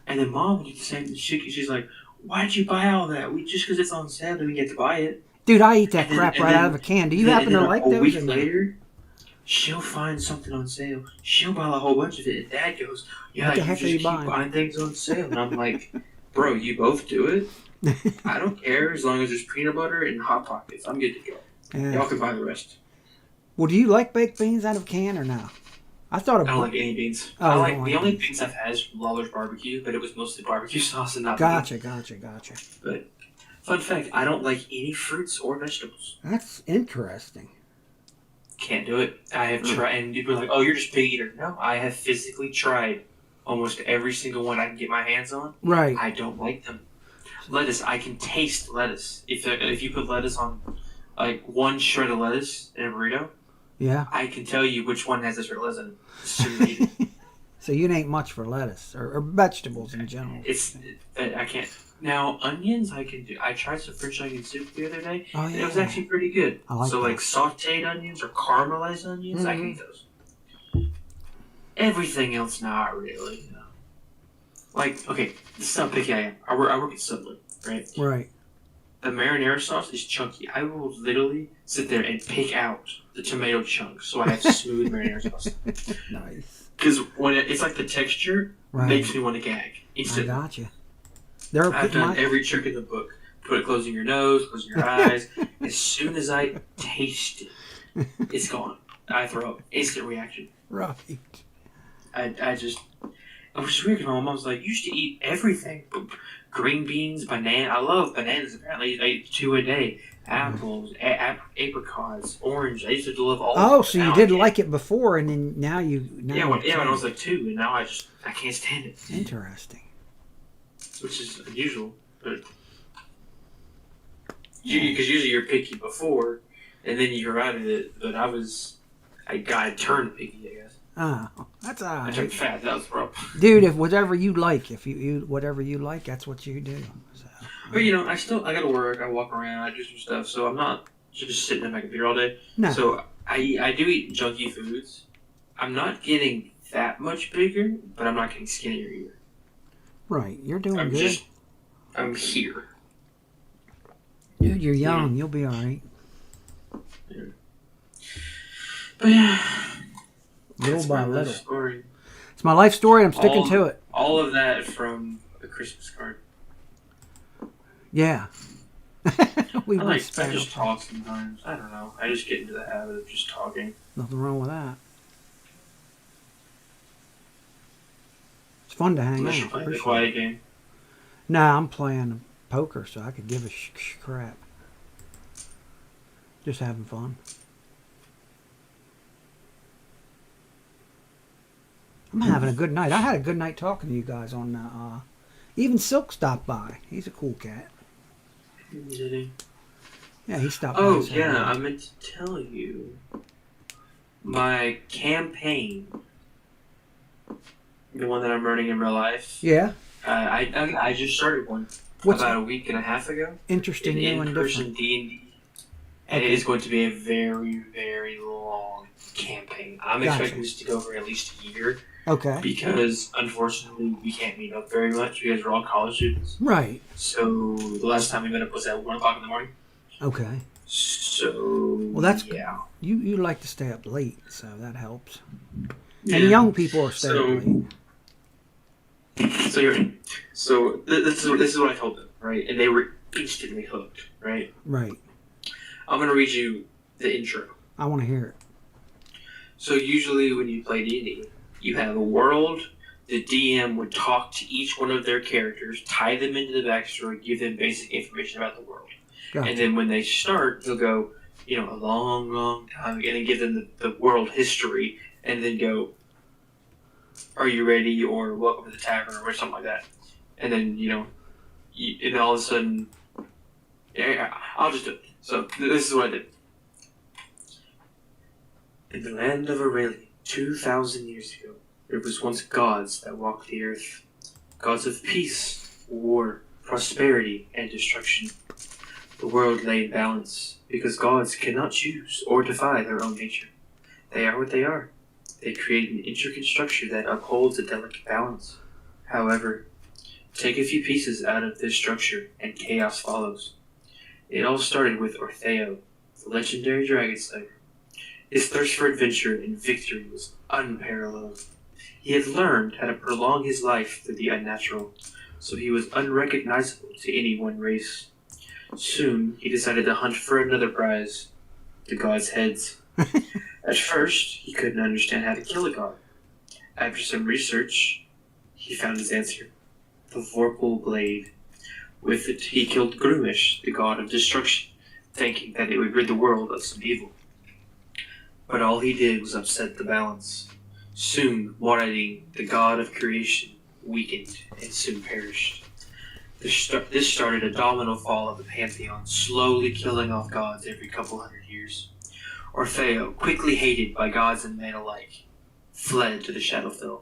E: And then mom would do the same. She's like, "Why'd you buy all that? Just because it's on sale, then we get to buy it."
A: Dude, I eat that
E: And then-
A: crap
E: and
A: right
E: then-
A: out of a can. Do you
E: And then-
A: happen
E: and
A: to
E: then
A: like
E: a
A: those?
E: week
A: or no?
E: later, she'll find something on sale. She'll buy a whole bunch of it. And Dad goes, "Yeah,
A: What the
E: you
A: heck
E: just
A: are you
E: keep
A: buying?"
E: buying things on sale." And I'm like, "Bro, you both do it." I don't care as long as there's peanut butter and Hot Pockets. I'm good to go.
A: Yeah.
E: Y'all can buy the rest.
A: Well, do you like baked beans out of a can or no? I thought
E: I don't like any beans.
A: Oh,
E: I
A: you
E: like
A: don't
E: the
A: like
E: only
A: beans.
E: beans I've had is from Lawler's Barbecue, but it was mostly barbecue sauce and not
A: Gotcha.
E: beans. But fun fact, I don't like any fruits or vegetables.
A: That's interesting.
E: Can't do it. I have tried, and people are like, "Oh, you're just pig eater." No, I have physically tried almost every single one I can get my hands on.
A: Right.
E: I don't like them. Lettuce, I can taste lettuce. If you put lettuce on, like one shred of lettuce in a burrito,
A: Yeah.
E: I can tell you which one has this shred of lettuce in it. As soon as I eat it.
A: So you ain't much for lettuce or vegetables in general.
E: I can't. Now onions, I can do. I tried some French onion soup the other day,
A: Oh,
E: and it was
A: yeah.
E: actually pretty good.
A: I like
E: so
A: that.
E: like sautéed onions or caramelized onions, I can eat those. Everything else, not really. No. Like, okay, this is how picky I am. I work at Subway, right?
A: Right.
E: The marinara sauce is chunky. I will literally sit there and pick out the tomato chunks so I have smooth marinara sauce.
A: Nice.
E: Because when it's like the texture
A: Right.
E: makes me want to gag
A: I
E: instantly.
A: got you. There are
E: I've done every trick in the book. Put it closing your nose, closing your eyes. As soon as I taste it, it's gone. I throw up. Instant reaction.
A: Right.
E: I just. I was weird because my mom was like, "You used to eat everything. Green beans, banana. I love bananas. Apparently, I eat 2 a day. Apples, apricots, orange. I used to love all.
A: Oh,
E: of
A: so
E: them.
A: you
E: Now
A: didn't
E: I
A: like it before, and then now you.
E: can't. Yeah, when I was like 2, and now I can't stand it.
A: Interesting.
E: Which is unusual, but because usually you're picky before, and then you grow out of it. But I turned picky, I guess.
A: That's all
E: I
A: right.
E: turned fat. That was the problem.
A: Dude, if whatever you like, if you whatever you like, that's what you do. So,
E: But I gotta work. I walk around. I do some stuff. So I'm not just sitting in my computer all day.
A: No.
E: So I do eat junky foods. I'm not getting that much bigger, but I'm not getting skinnier either.
A: right, you're doing good.
E: I'm here.
A: Dude, you're young. You'll be all right.
E: But yeah.
A: Little
E: that's
A: by
E: my life
A: little.
E: story.
A: It's my life story. I'm sticking to it.
E: All of that from a Christmas card.
A: Yeah. we
E: I
A: would spare
E: just talk sometimes. I don't know. I just get into the habit of just talking.
A: Nothing wrong with that. It's fun to hang
E: Unless you're
A: out.
E: playing the
A: Appreciate
E: quiet
A: it.
E: game.
A: Nah, I'm playing poker, so I could give a crap. Just having fun. I'm having a good night. I had a good night talking to you guys on even Silk stopped by. He's a cool cat.
E: Did he?
A: Yeah, he stopped by.
E: Oh,
A: and said
E: yeah.
A: hi.
E: I meant to tell you. My campaign, the one that I'm running in real life,
A: Yeah.
E: I just started one
A: What's
E: about a week and a half ago.
A: interesting, new and
E: In-person
A: different?
E: D&D. And it is going to be a very, very long campaign. I'm
A: Gotcha.
E: expecting this to go for at least a year.
A: Okay.
E: Because, unfortunately, we can't meet up very much because we're all college students.
A: Right.
E: So, the last time we met up was at 1 o'clock in the morning.
A: Okay.
E: So,
A: Well, that's
E: yeah.
A: You like to stay up late, so that helps.
E: Yeah.
A: And young people are staying
E: So-
A: up late.
E: This is what I told them, right? And they were instantly hooked, right?
A: Right.
E: I'm going to read you the intro.
A: I want to hear it.
E: So, usually when you play D&D, you have a world. The DM would talk to each one of their characters, tie them into the backstory, give them basic information about the world.
A: Gotcha.
E: And then when they start, he'll go, a long, long time, and then give them the world history, and then go, "Are you ready?" or "Welcome to the tavern," or something like that. And then, and all of a sudden, yeah, I'll just do it. So this is what I did. In the land of Aurelia, 2,000 years ago, there was once gods that walked the earth. Gods of peace, war, prosperity, and destruction. The world lay in balance, because gods cannot choose or defy their own nature. They are what they are. They create an intricate structure that upholds a delicate balance. However, take a few pieces out of this structure, and chaos follows. It all started with Orfeo, the legendary dragon slayer. His thirst for adventure and victory was unparalleled. He had learned how to prolong his life through the unnatural, so he was unrecognizable to any one race. Soon, he decided to hunt for another prize, the gods' heads. At first, he couldn't understand how to kill a god. After some research, he found his answer. The Vorpal blade. With it, he killed Grumish, the god of destruction, thinking that it would rid the world of some evil. But all he did was upset the balance. Soon, Moradin, the god of creation, weakened and soon perished. This started a domino fall of the pantheon, slowly killing off gods every couple hundred years. Orfeo, quickly hated by gods and men alike, fled to the Shadowfell.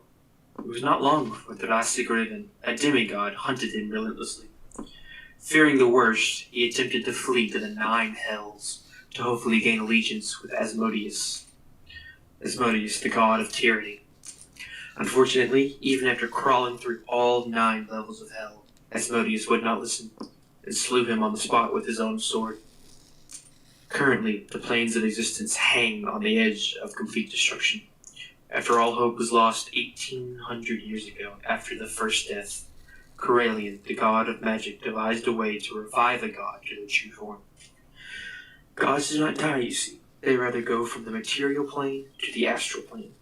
E: It was not long before Thracic Riven, a demigod, hunted him relentlessly. Fearing the worst, he attempted to flee to the 9 hells to hopefully gain allegiance with Asmodeus. Asmodeus, the god of tyranny. Unfortunately, even after crawling through all 9 levels of hell, Asmodeus would not listen and slew him on the spot with his own sword. Currently, the planes of existence hang on the edge of complete destruction. After all hope was lost 1800 years ago, after the first death, Corellian, the god of magic, devised a way to revive a god to their true form. Gods do not die, you see. They rather go from the material plane to the astral plane.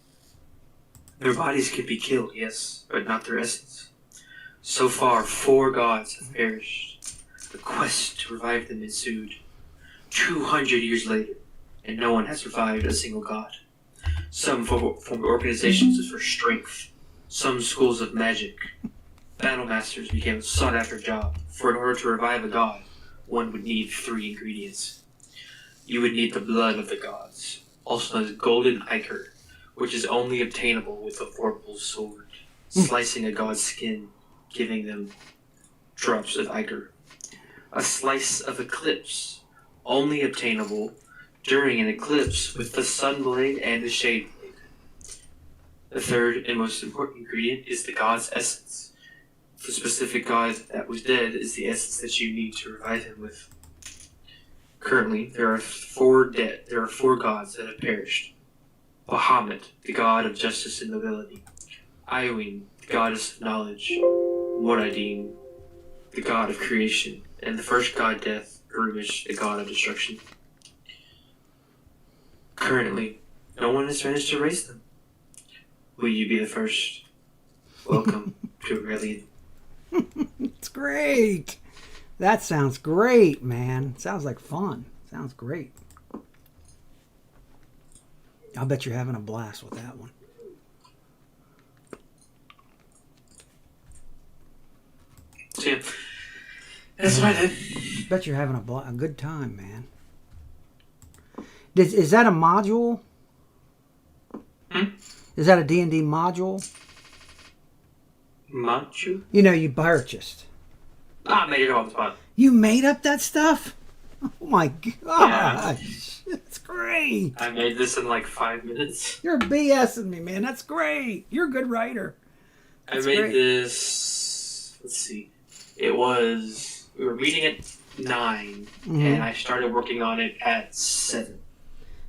E: Their bodies can be killed, yes, but not their essence. So far, 4 gods have perished. The quest to revive them ensued. 200 years later, and no one has revived a single god. Some formed organizations for strength, some schools of magic. Battle masters became a sought-after job, for in order to revive a god, one would need 3 ingredients. You would need the blood of the gods, also known as golden ichor, which is only obtainable with a Vorpal sword, slicing a god's skin, giving them drops of ichor. A slice of eclipse, only obtainable during an eclipse with the sunblade and the shade blade. The third and most important ingredient is the god's essence. The specific god that was dead is the essence that you need to revive him with. Currently, there are 4 gods that have perished. Bahamut, the god of justice and nobility. Iowine, the goddess of knowledge. Moradin, the god of creation. And the first god death, Grumish, the god of destruction. Currently, no one has managed to raise them. Will you be the first? Welcome to Aurelian.
A: It's great. That sounds great, man. Sounds like fun. Sounds great. I'll bet you're having a blast with that one.
E: So yeah, that's what I did.
A: Bet you're having a good time, man. Is that a module? Is that a D&D module?
E: Machu?
A: You know, you purchased.
E: I made it on the spot.
A: You made up that stuff? Oh my gosh.
E: Yeah.
A: That's great.
E: I made this in like 5 minutes.
A: You're BSing me, man. That's great. You're a good writer. That's
E: I made
A: great.
E: this, let's see, we were meeting at 9, and I started working on it at 7.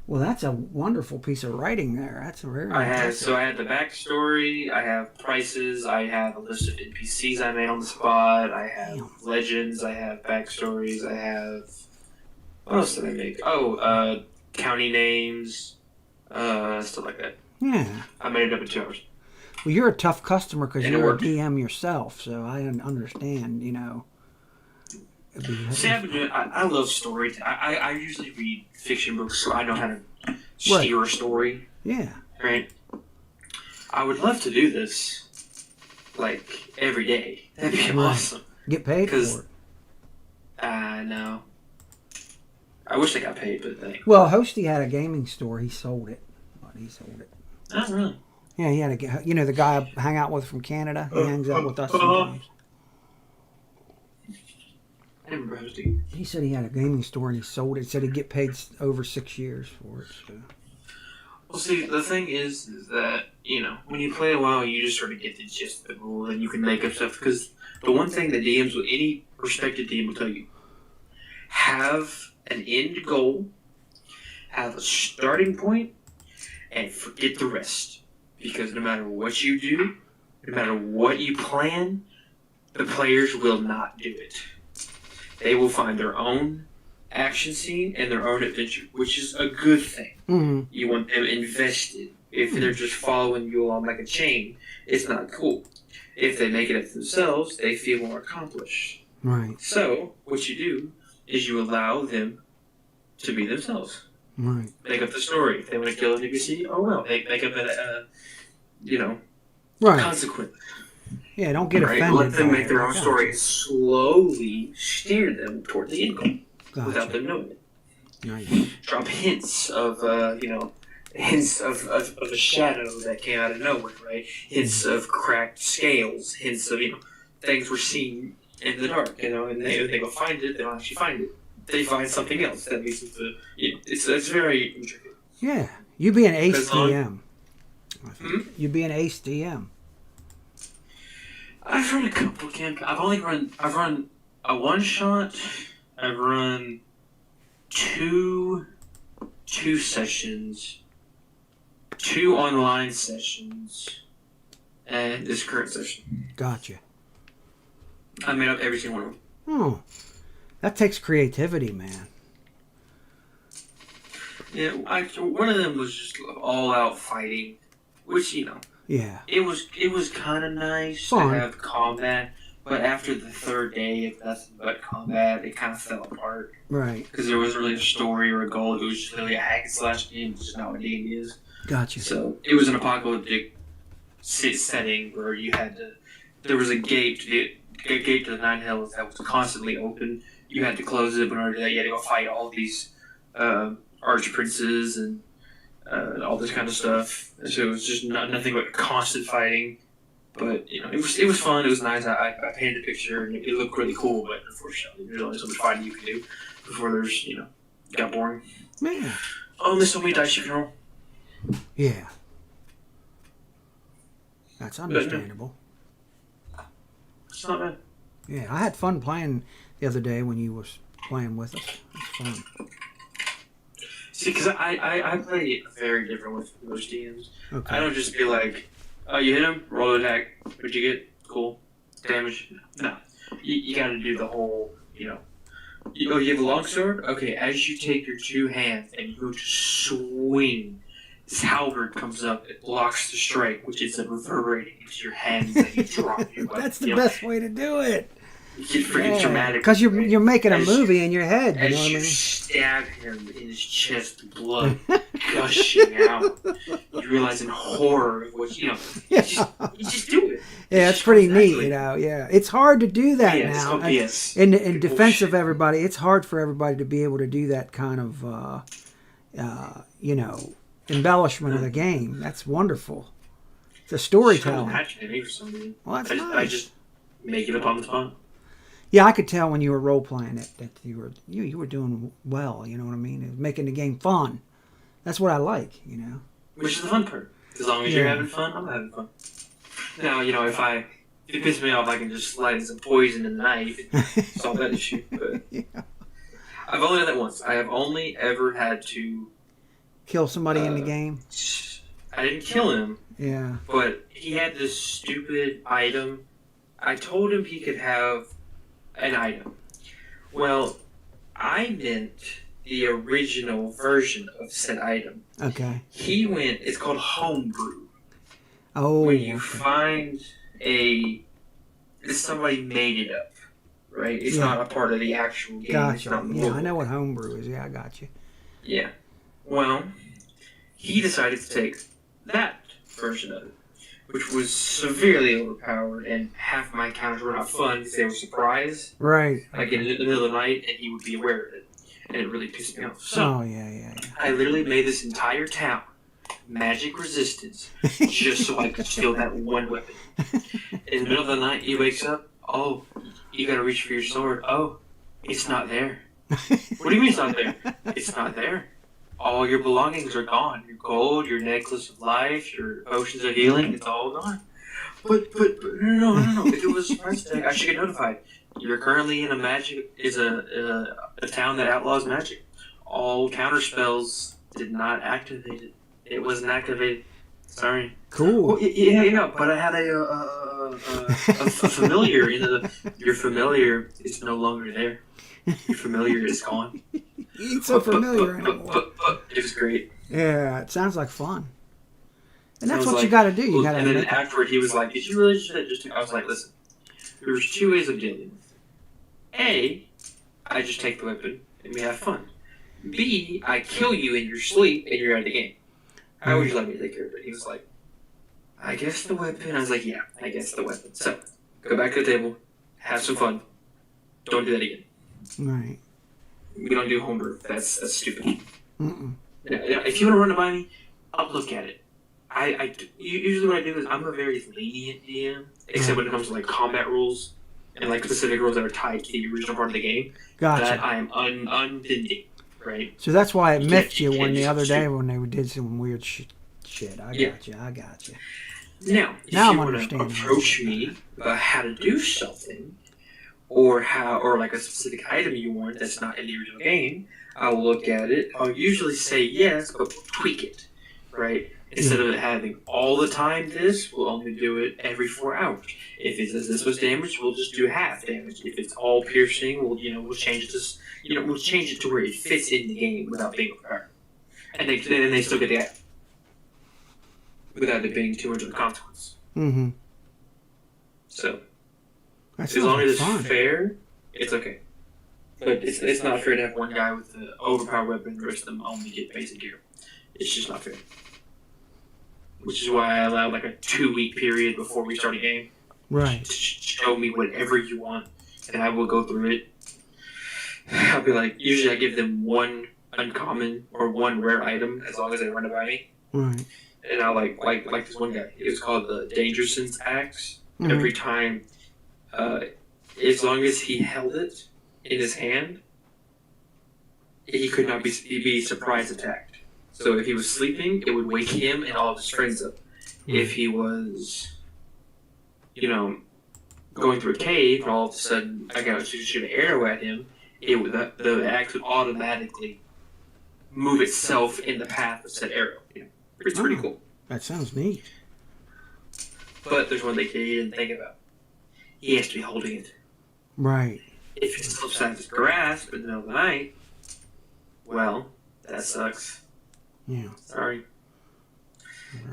A: Well, that's a wonderful piece of writing there. That's a very
E: I had the backstory, I have prices, I have a list of NPCs I made on the spot, I have legends, I have backstories, I have, what else did I make? Oh, county names, stuff like that.
A: Yeah.
E: I made it up in 2 hours.
A: Well, you're a tough customer because
E: And it
A: you're a
E: worked.
A: DM yourself, so I understand, you know.
E: See, I've been doing, I love story. I usually read fiction books, so I know how to steer a story.
A: Yeah.
E: Right? I would love to do this, like, every day. That'd be awesome.
A: Get paid for it.
E: No. I wish I got paid, but thanks.
A: Well, Hosty had a gaming store. He sold it.
E: Not really.
A: Yeah, he had the guy I hang out with from Canada. He hangs out with us sometimes.
E: I remember hosting.
A: He said he had a gaming store and he sold it. He said he'd get paid over 6 years for it. So.
E: Well, see, the thing is that, you know, when you play a while, you just sort of get the gist of the rule, and you can make up stuff. Because the one thing that DMs, with any respected DM will tell you, have an end goal, have a starting point, and forget the rest. Because no matter what you do, no matter what you plan, the players will not do it. They will find their own action scene and their own adventure, which is a good thing.
A: Mm-hmm.
E: You want them invested. If they're just following you along like a chain, it's not cool. If they make it up themselves, they feel more accomplished.
A: Right.
E: So, what you do is you allow them to be themselves.
A: Right.
E: Make up the story. If they want to kill an NPC, oh well. They make up
A: Right.
E: consequence.
A: Yeah, don't get
E: Right?
A: offended.
E: Let them
A: by
E: make
A: it.
E: their own
A: Gotcha.
E: story and slowly steer them toward the end goal without
A: Gotcha.
E: them knowing it.
A: Nice.
E: Drop hints of hints of a shadow that came out of nowhere, right? Hints of cracked scales, hints of things we're seeing in the dark, and they go find it. They don't actually find it. They find something else that makes it it's very intricate.
A: Yeah, you be an ace
E: As long-
A: DM. You be an ace DM.
E: I've run a couple of campaigns. I've run a one shot. I've run two sessions, 2 online sessions, and this current session.
A: Gotcha.
E: I made up every single one of them.
A: Oh, that takes creativity, man.
E: Yeah, one of them was just all out fighting, which
A: Yeah.
E: it was kind of nice
A: Fun.
E: to have combat, but after the third day of nothing but combat, it kind of fell apart
A: Right.
E: because there wasn't really a story or a goal. It was just really a hack and slash game, which is not what D&D is.
A: Gotcha.
E: So it was an apocalyptic setting where you had to. There was a gate to the Nine Hells that was constantly open. You had to close it, but in order to do that, you had to go fight all of these archprinces and all this kind of stuff. And so it was just nothing but constant fighting. But it was fun. It was nice. I painted a picture and it looked really cool. But unfortunately, there's only so much fighting you can do before there's it got boring.
A: Man.
E: Oh, there's so many dice you can roll.
A: Yeah. That's understandable.
E: It's not bad.
A: Yeah, I had fun playing the other day when you was playing with us. It was fun.
E: See, because I play it very different with most DMs.
A: Okay.
E: I don't just be like, oh, you hit him, roll an attack. What'd you get? Cool. Damage? No. You got to do the whole, you have a longsword? Okay, as you take your 2 hands and you go to swing, this halberd comes up, it blocks the strike, which is reverberating into your hands and you drop your weapon.
A: That's the best way to do it.
E: You get freaking dramatic.
A: Because you're making a
E: As
A: movie in your head, you know
E: As
A: what I
E: you
A: mean?
E: stab him in his chest, blood gushing out, you realize in horror of what you just do it.
A: Yeah, it's pretty neat, Yeah, it's hard to do that
E: Yeah, it's
A: now.
E: called BS.
A: In defense of everybody, it's hard for everybody to be able to do that kind of, embellishment of the game. That's wonderful. It's a storytelling. Well, that's nice.
E: I just make it up on the spot.
A: Yeah, I could tell when you were role playing it that you were doing well. You know what I mean? It was making the game fun. That's what I like.
E: Which is the fun part. As long as you're having fun, I'm having fun. Now, if it pisses me off, I can just slide in some poison in the night and solve that issue. But
A: Yeah.
E: I've only done that once. I have only ever had to
A: Kill somebody in the game.
E: I didn't kill him,
A: Yeah.
E: but he had this stupid item. I told him he could have an item. Well, I meant the original version of said item.
A: Okay.
E: He went, it's called homebrew.
A: Oh.
E: When you
A: okay.
E: find somebody made it up, right? It's
A: Yeah.
E: not a part of the actual game. It's
A: Gotcha.
E: not in the
A: Yeah, I
E: world.
A: know what homebrew is. Yeah, I got you.
E: Yeah. Well, he decided to take that version of it, which was severely overpowered, and half my encounters were not fun because they were surprised.
A: Right.
E: Like in the middle of the night, and he would be aware of it, and it really pissed me off. So
A: Oh, yeah.
E: I literally made this entire town magic resistance just so I could steal that one weapon. In the middle of the night, he wakes up. Oh, you gotta reach for your sword. Oh, it's not there. What do you mean it's not there? It's not there. All your belongings are gone. Your gold, your necklace of life, your potions of healing, it's all gone. But no. If it was a price tag, I should get notified. You're currently in a town that outlaws magic. All counter spells did not activate it. It wasn't activated. Sorry.
A: Cool.
E: Well, yeah, but I had a familiar. Your familiar is no longer there. Your familiar is gone.
A: You ain't so familiar anymore.
E: It was great.
A: Yeah, it sounds like fun. And
E: So I
A: that's
E: was
A: what you
E: like-
A: got to do. You got
E: And then
A: to.
E: afterward, he was like, "Did you really just?" I was like, "Listen, there's two ways of dealing with it. A, I just take the weapon and we have fun. B, I kill you in your sleep and you're out of the game. How would you like me to take care of it?" He was like, "I guess the weapon." I was like, "Yeah, I guess the weapon. So, go back to the table, have some fun. Don't do that again.
A: Right.
E: We don't do homebrew. That's stupid.
A: Mm-mm.
E: If you want to run it by me, I'll look at it. Usually what I do is I'm a very lenient DM, except when it comes to like combat rules and like specific rules that are tied to the original part of the game. That
A: Gotcha.
E: I am unbending, right?
A: So that's why it
E: You
A: miffed
E: can't-
A: you
E: you
A: when
E: can't
A: the
E: just
A: other
E: shoot.
A: day when they did some weird shit. I
E: Yeah.
A: got you. I got you.
E: Now, if
A: Now I'm
E: you want to
A: understanding.
E: approach me about how to do something, or like a specific item you want that's not in the original game, I'll look at it. I'll usually say yes, but we'll tweak it, right? Instead of it having all the time this, we'll only do it every 4 hours. If it says this was damaged, we'll just do half damage. If it's all piercing, we'll change it to we'll change it to where it fits in the game without being required. And they still get the item without it being too much of a consequence.
A: Mm-hmm.
E: So
A: That
E: as long
A: sounds
E: as it's
A: fun.
E: fair, it's okay. But it's not fair to have one guy with the overpowered weapon and the rest of them only get basic gear. It's just not fair. Which is why I allow like a 2-week period before we start a game.
A: Right.
E: To show me whatever you want, and I will go through it. I'll be like, usually I give them one uncommon or one rare item as long as they run it by me.
A: Right.
E: And I like this one guy. It was called the Dangerson's Axe.
A: Mhm.
E: Every time, as long as he held it in his hand, he could not be surprise attacked. So if he was sleeping, it would wake him and all of his friends up. If he was, going through a cave, and all of a sudden I got to shoot an arrow at him, the axe would automatically move itself in the path of said arrow. It's pretty
A: Oh.
E: cool.
A: That sounds neat.
E: But there's one thing you didn't think about. He has to be holding it.
A: Right.
E: If it slips out of his grasp in the middle of the night, well, that sucks.
A: Yeah.
E: Sorry.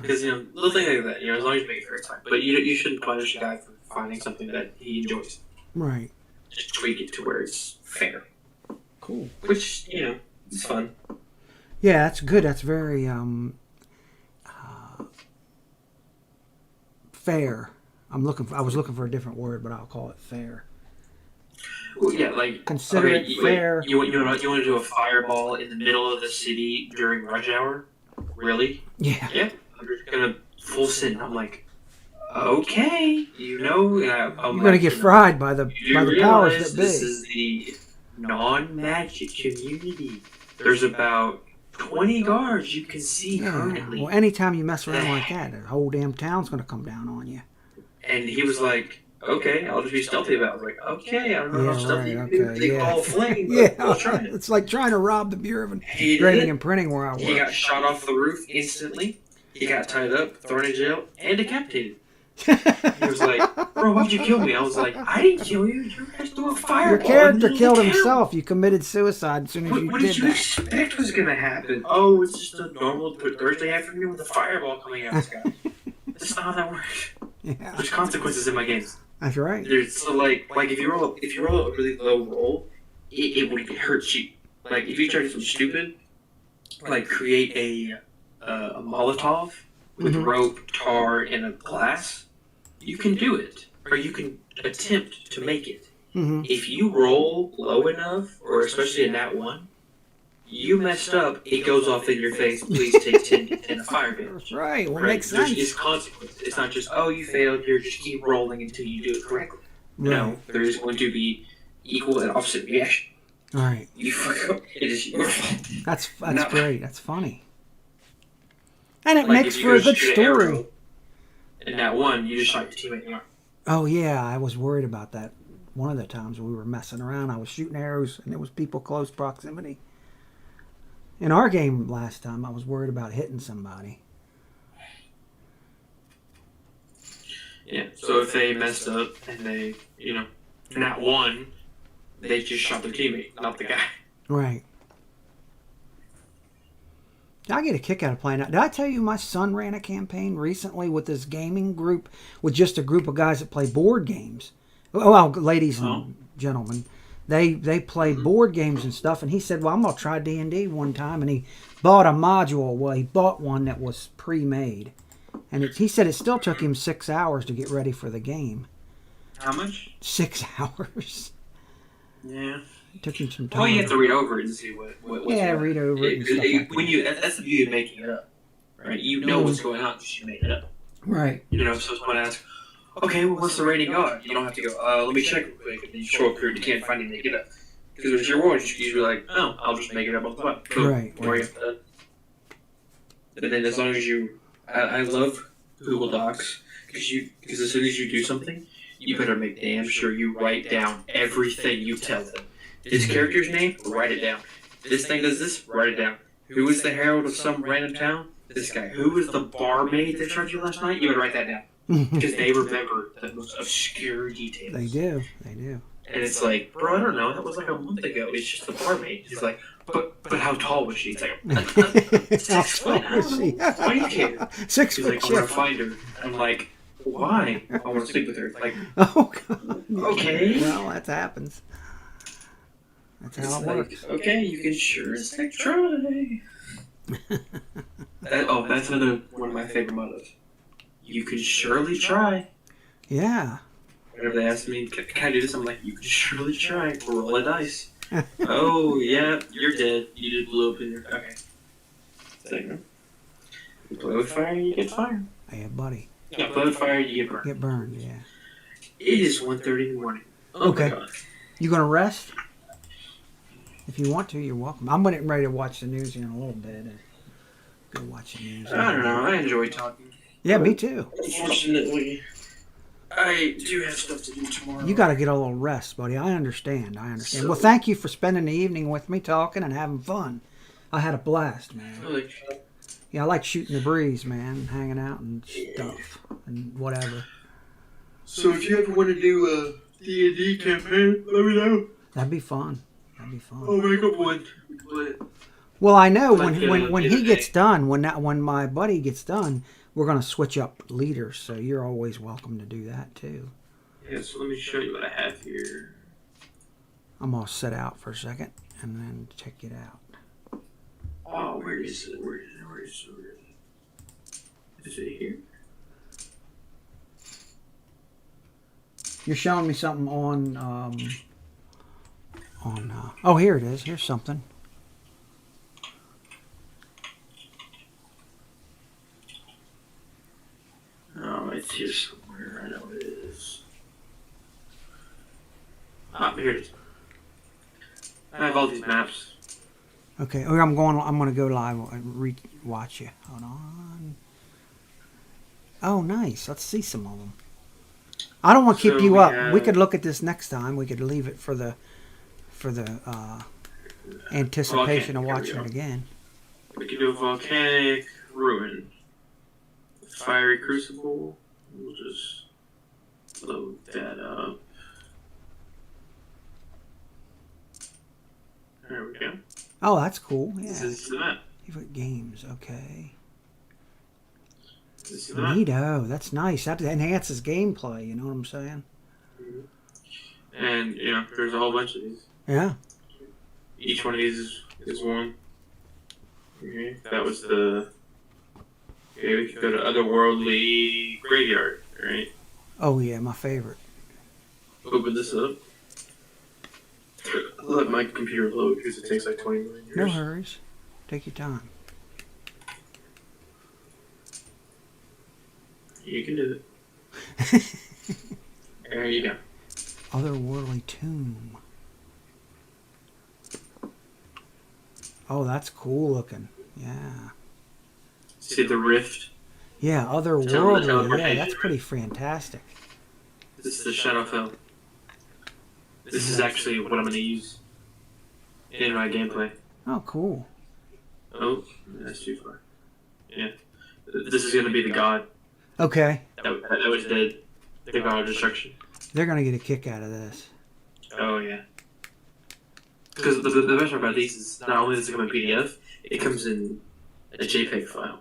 E: Because, little things like that, as long as you make it fair time. But you shouldn't punish a guy for finding something that he enjoys.
A: Right.
E: Just tweak it to where it's fair.
A: Cool.
E: Which, it's fun.
A: Yeah, that's good. That's very fair. I was looking for a different word, but I'll call it fair.
E: Well, yeah, like...
A: Consider it fair.
E: You want to do a fireball in the middle of the city during rush hour? Really?
A: Yeah.
E: Yeah. I'm just going to full send. I'm like, okay,
A: You're gonna get fried by the powers
E: realize
A: that
E: this
A: be.
E: is the non-magic community. There's about 20 guards you can see
A: Yeah.
E: currently.
A: Well, anytime you mess around like that, the whole damn town's gonna come down on you.
E: And he was like, okay, I'll just be stealthy about it. I was like, okay, I don't know how
A: Yeah,
E: stealthy
A: right,
E: you can
A: okay,
E: do. They
A: yeah.
E: call flame, but
A: Yeah,
E: we'll try it.
A: it's like trying to rob the Bureau of
E: He
A: Engraving
E: did.
A: and Printing where I
E: He got
A: work.
E: shot off the roof instantly. He got tied up, thrown in jail, and decapitated. He was like, bro, why'd you kill me? I was like, I didn't kill you. You guys threw a fireball.
A: Your character
E: in the
A: killed
E: middle of town.
A: himself. You committed suicide as soon as you
E: What
A: did
E: did you
A: that.
E: expect was going to happen? Oh, it's just a normal Thursday afternoon with a fireball coming out of the sky. That's not how that works.
A: Yeah,
E: There's consequences in my games.
A: that's right.
E: There's so like if you roll a really low roll, it would hurt you. Like if you try to do something stupid, like create a Molotov with
A: Mhm.
E: rope, tar, and a glass, you can do it, or you can attempt to make it.
A: Hmm.
E: If you roll low enough, or especially in that one, you messed up, it goes off in your face, please take 10 and a fire damage.
A: That's right. Well,
E: Right?
A: makes
E: There's
A: sense.
E: it's consequence. It's not just, oh, you failed, here, just keep rolling until you do it correctly. No,
A: Right.
E: there is going to be equal and opposite reaction.
A: All right.
E: You fuck up, it is your fault.
A: That's
E: No.
A: great. That's funny. And it
E: Like,
A: makes
E: if you
A: for a
E: go
A: good
E: shoot an
A: story.
E: arrow, in that one, you just shot your teammate in the arm.
A: Oh yeah, I was worried about that. One of the times we were messing around, I was shooting arrows, and there was people close proximity. In our game last time, I was worried about hitting somebody.
E: Yeah. So if they messed up and they, not won, they just shot their teammate, not the guy.
A: Right. I get a kick out of playing that. Did I tell you my son ran a campaign recently with this gaming group, with just a group of guys that play board games? Well, ladies and gentlemen, they play board games and stuff. And he said, "Well, I'm gonna try D&D one time." And he bought a module. Well, he bought one that was pre-made, and he said it still took him 6 hours to get ready for the game.
E: How much?
A: 6 hours.
E: Yeah.
A: It took him some time.
E: Well, you have to read over it and see what's
A: read over it and stuff like that.
E: That's the beauty of making it up, right? You know what's going on because you made it up.
A: Right.
E: So someone asks, okay, well, what's the rating on? You don't have to go, let me check real quick, and then you show up here and you can't find it, make it up. Because it's your world, you be like, oh, I'll just make it up on the spot.
A: Right.
E: But then as long as I love Google Docs, because as soon as you do something, you better make damn sure you write down everything you tell them. This character's name, write it down. This thing does this, write it down. Who is the herald of some random town? This guy. Who was the barmaid that charged you last night? You would write that down. Because they remember the most obscure details.
A: They do.
E: And it's like, bro, I don't know. That was like a month ago. It's just the barmaid. He's like, but how tall was she? It's like, 6 foot. Why do you care?
A: 6
E: He's
A: foot.
E: like, I want to find her. I'm like, why? I want to sleep with her. Like,
A: oh, God.
E: Okay.
A: Well, that happens. That's how it works.
E: Okay, you can sure as heck try. That's another one of my favorite mottos. You can surely try.
A: Yeah.
E: Whenever they ask me, can I do this? I'm like, you can surely try. Roll a dice. Oh, yeah, you're dead. You just blew up in your... Okay. Second. You play with fire, you get fire.
A: Yeah, buddy.
E: You play with fire, you get burned.
A: Get burned, yeah.
E: It is 1:30 in the morning. Oh
A: Okay.
E: my God.
A: You gonna rest? If you want to, you're welcome. I'm getting ready to watch the news in a little bit. And go watch the news.
E: I don't know. I enjoy talking.
A: Yeah, me too.
E: Unfortunately, I do have stuff to do tomorrow.
A: You got to get a little rest, buddy. I understand. Well, thank you for spending the evening with me, talking and having fun. I had a blast, man. Yeah, I like shooting the breeze, man, hanging out and stuff and whatever.
E: So if you ever want to do a D&D campaign, let me know.
A: That'd be fun.
E: I'll make up one.
A: Well, I know when he gets done, when my buddy gets done, we're gonna switch up leaders. So you're always welcome to do that too.
E: Yeah, so let me show you what I have here.
A: I'm gonna sit out for a second and then check it out.
E: Oh, where is it? Where is it? Is it here?
A: You're showing me something on. Oh, here it is. Here's something.
E: Oh, it's here somewhere. I know it is. Ah, here it is. I have all these maps.
A: Okay. Oh, I'm gonna go live and watch you. Hold on. Oh, nice. Let's see some of them. I don't want to keep you up. We could look at this next time. We could leave it for the anticipation of watching it again.
E: We could do a volcanic ruin, fiery crucible. We'll just load that up. There we go.
A: Oh, that's cool. Yeah.
E: This is the map.
A: Favorite games. Okay.
E: This is the map.
A: Neato. That's nice. That enhances gameplay. You know what I'm saying?
E: Mm-hmm. And there's a whole bunch of these.
A: Yeah.
E: Each one of these is one. Okay. That was the. Okay, we could go to Otherworldly Graveyard, right?
A: Oh yeah, my favorite.
E: Open this up. Let my computer load because it takes like 20 million years.
A: No hurries. Take your time.
E: You can do it. There you go.
A: Otherworldly Tomb. Oh, that's cool looking. Yeah.
E: See the rift?
A: Yeah, Otherworldly. Yeah, that's pretty fantastic.
E: This is the Shadowfell. This is actually what I'm going to use in my gameplay.
A: Oh, cool.
E: Oh, that's too far. Yeah. This is going to be the god.
A: Okay.
E: That was dead. The God of Destruction.
A: They're gonna get a kick out of this.
E: Oh yeah. Because the best part about these is not only does it come in PDF, it comes in a JPEG file.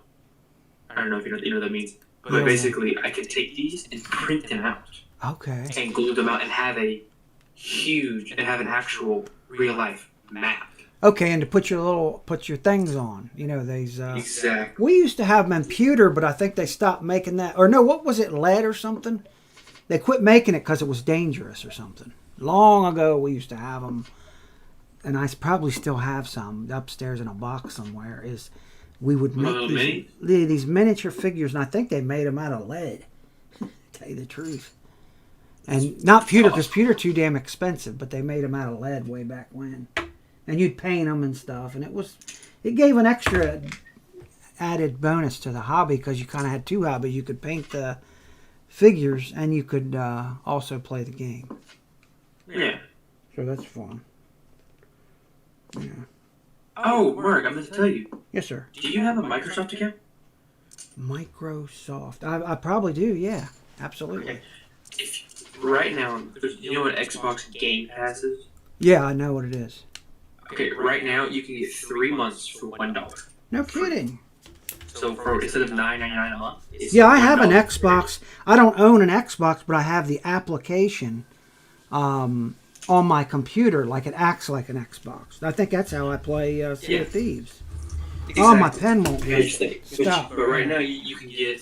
E: I don't know if you know what that means, but
A: Yeah.
E: basically I can take these and print them out
A: Okay.
E: and glue them out and have an actual real life map.
A: Okay, and to put your things on. You know, these.
E: Exactly.
A: We used to have them in pewter, but I think they stopped making that. Or no, what was it? Lead or something? They quit making it because it was dangerous or something. Long ago, we used to have them, and I probably still have some upstairs in a box somewhere. We would make these miniature figures, and I think they made them out of lead. To tell you the truth, and not pewter because pewter too damn expensive. But they made them out of lead way back when, and you'd paint them and stuff, and it gave an extra added bonus to the hobby because you kind of had two hobbies. You could paint the figures, and you could also play the game.
E: Yeah.
A: So that's fun. Yeah.
E: Oh, Mark, I meant to tell you.
A: Yes, sir.
E: Do you have a Microsoft account?
A: Microsoft. I probably do. Yeah, absolutely.
E: Okay. Right now, you know what Xbox Game Pass is?
A: Yeah, I know what it is.
E: Okay, right now you can get 3 months for $1.
A: No kidding.
E: So instead of $9.99 a month, it's
A: Yeah, I have an
E: $1.
A: Xbox. I don't own an Xbox, but I have the application on my computer, like it acts like an Xbox. I think that's how I play Sea of Thieves.
E: Exactly.
A: Oh, my pen won't stop.
E: But right now you can get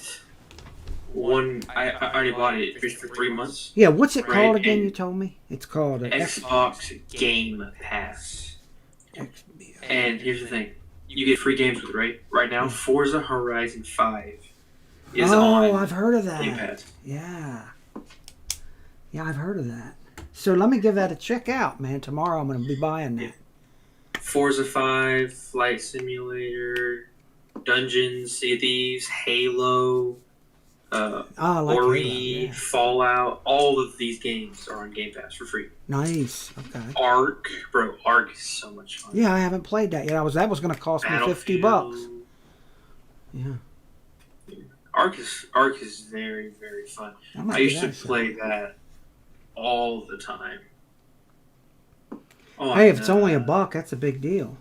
E: one. I already bought it for 3 months.
A: Yeah, what's it
E: Right,
A: called again?
E: and
A: You told me it's called an
E: Xbox Game Pass. And here's the thing: you get free games with it, right? Right now, Forza Horizon 5 is on.
A: Oh, I've heard of that.
E: Game Pass.
A: Yeah, I've heard of that. So let me give that a check out, man. Tomorrow I'm going to be buying that.
E: Forza 5, Flight Simulator, Dungeons, Sea of Thieves, Halo,
A: Oh, I like
E: Ori,
A: Halo, yeah.
E: Fallout. All of these games are on Game Pass for free.
A: Nice. Okay.
E: Ark, bro, Ark is so much fun.
A: Yeah, I haven't played that yet. That was going to cost me $50. Yeah.
E: Ark is very, very fun. I used to play that all the time.
A: Hey, if it's only $1, that's a big deal.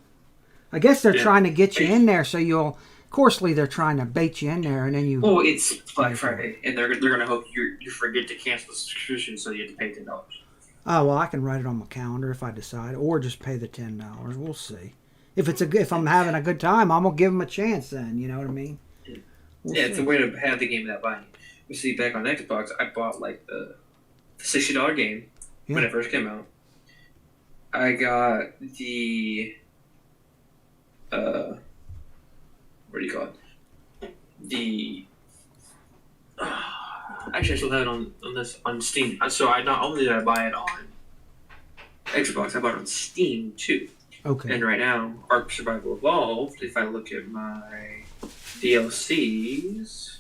A: I guess they're trying to get you in there, so you'll. Of course, they're trying to bait you in there, and then you.
E: Well, it's Black Friday, and they're gonna hope you forget to cancel the subscription, so you have to pay $10.
A: Oh well, I can write it on my calendar if I decide, or just pay the $10. We'll see. If I'm having a good time, I'm gonna give them a chance. Then you know what I mean. We'll
E: It's a way to have the game without buying it. You see, back on Xbox, I bought like the $60 game when it first came out. I got the what do you call it? The actually, I still have it on Steam. So not only did I buy it on Xbox, I bought it on Steam too.
A: Okay.
E: And right now, Ark Survival Evolved. If I look at my DLCs,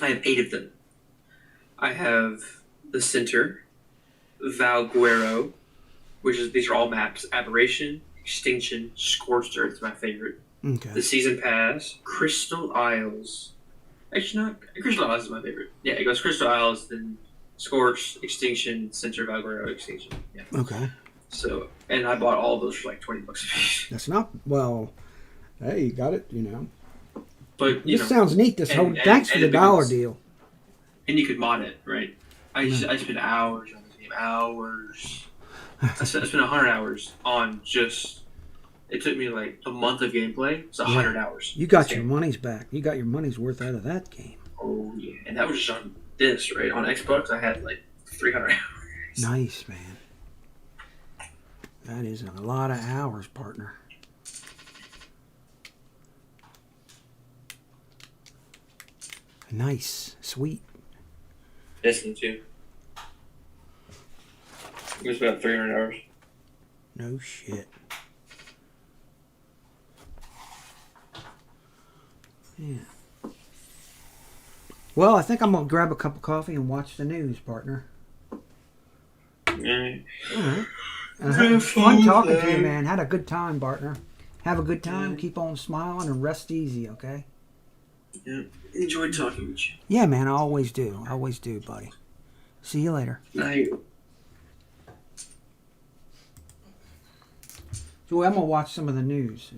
E: I have 8 of them. I have the Center, Valguero, these are all maps. Aberration, Extinction, Scorched Earth, my favorite.
A: Okay.
E: The Season Pass, Crystal Isles. Actually, not Crystal Isles is my favorite. Yeah, it goes Crystal Isles, then Scorched, Extinction, Center, Valguero, Extinction. Yeah.
A: Okay.
E: So, and I bought all of those for like $20 a piece.
A: That's not well. Hey, you got it. You know.
E: But
A: This sounds neat. Thanks for the dollar deal.
E: And you could mod it, right? I spent hours on this game. Hours. I spent 100 hours on just. It took me like a month of gameplay. It's 100 hours.
A: You got your money's back. You got your money's worth out of that game.
E: Oh yeah, and that was just on this, right? On Xbox, I had like 300 hours.
A: Nice, man. That is a lot of hours, partner. Nice, sweet.
E: Destiny 2. It was about 300 hours.
A: No shit. Yeah. Well, I think I'm going to grab a cup of coffee and watch the news, partner.
E: Yeah.
A: All right. Fun talking to you, man. Had a good time, partner. Have a good time. Keep on smiling and rest easy, okay?
E: Yeah. Enjoyed talking with you.
A: Yeah, man. I always do. I always do, buddy. See you later.
E: Night.
A: Joey, I'm going to watch some of the news.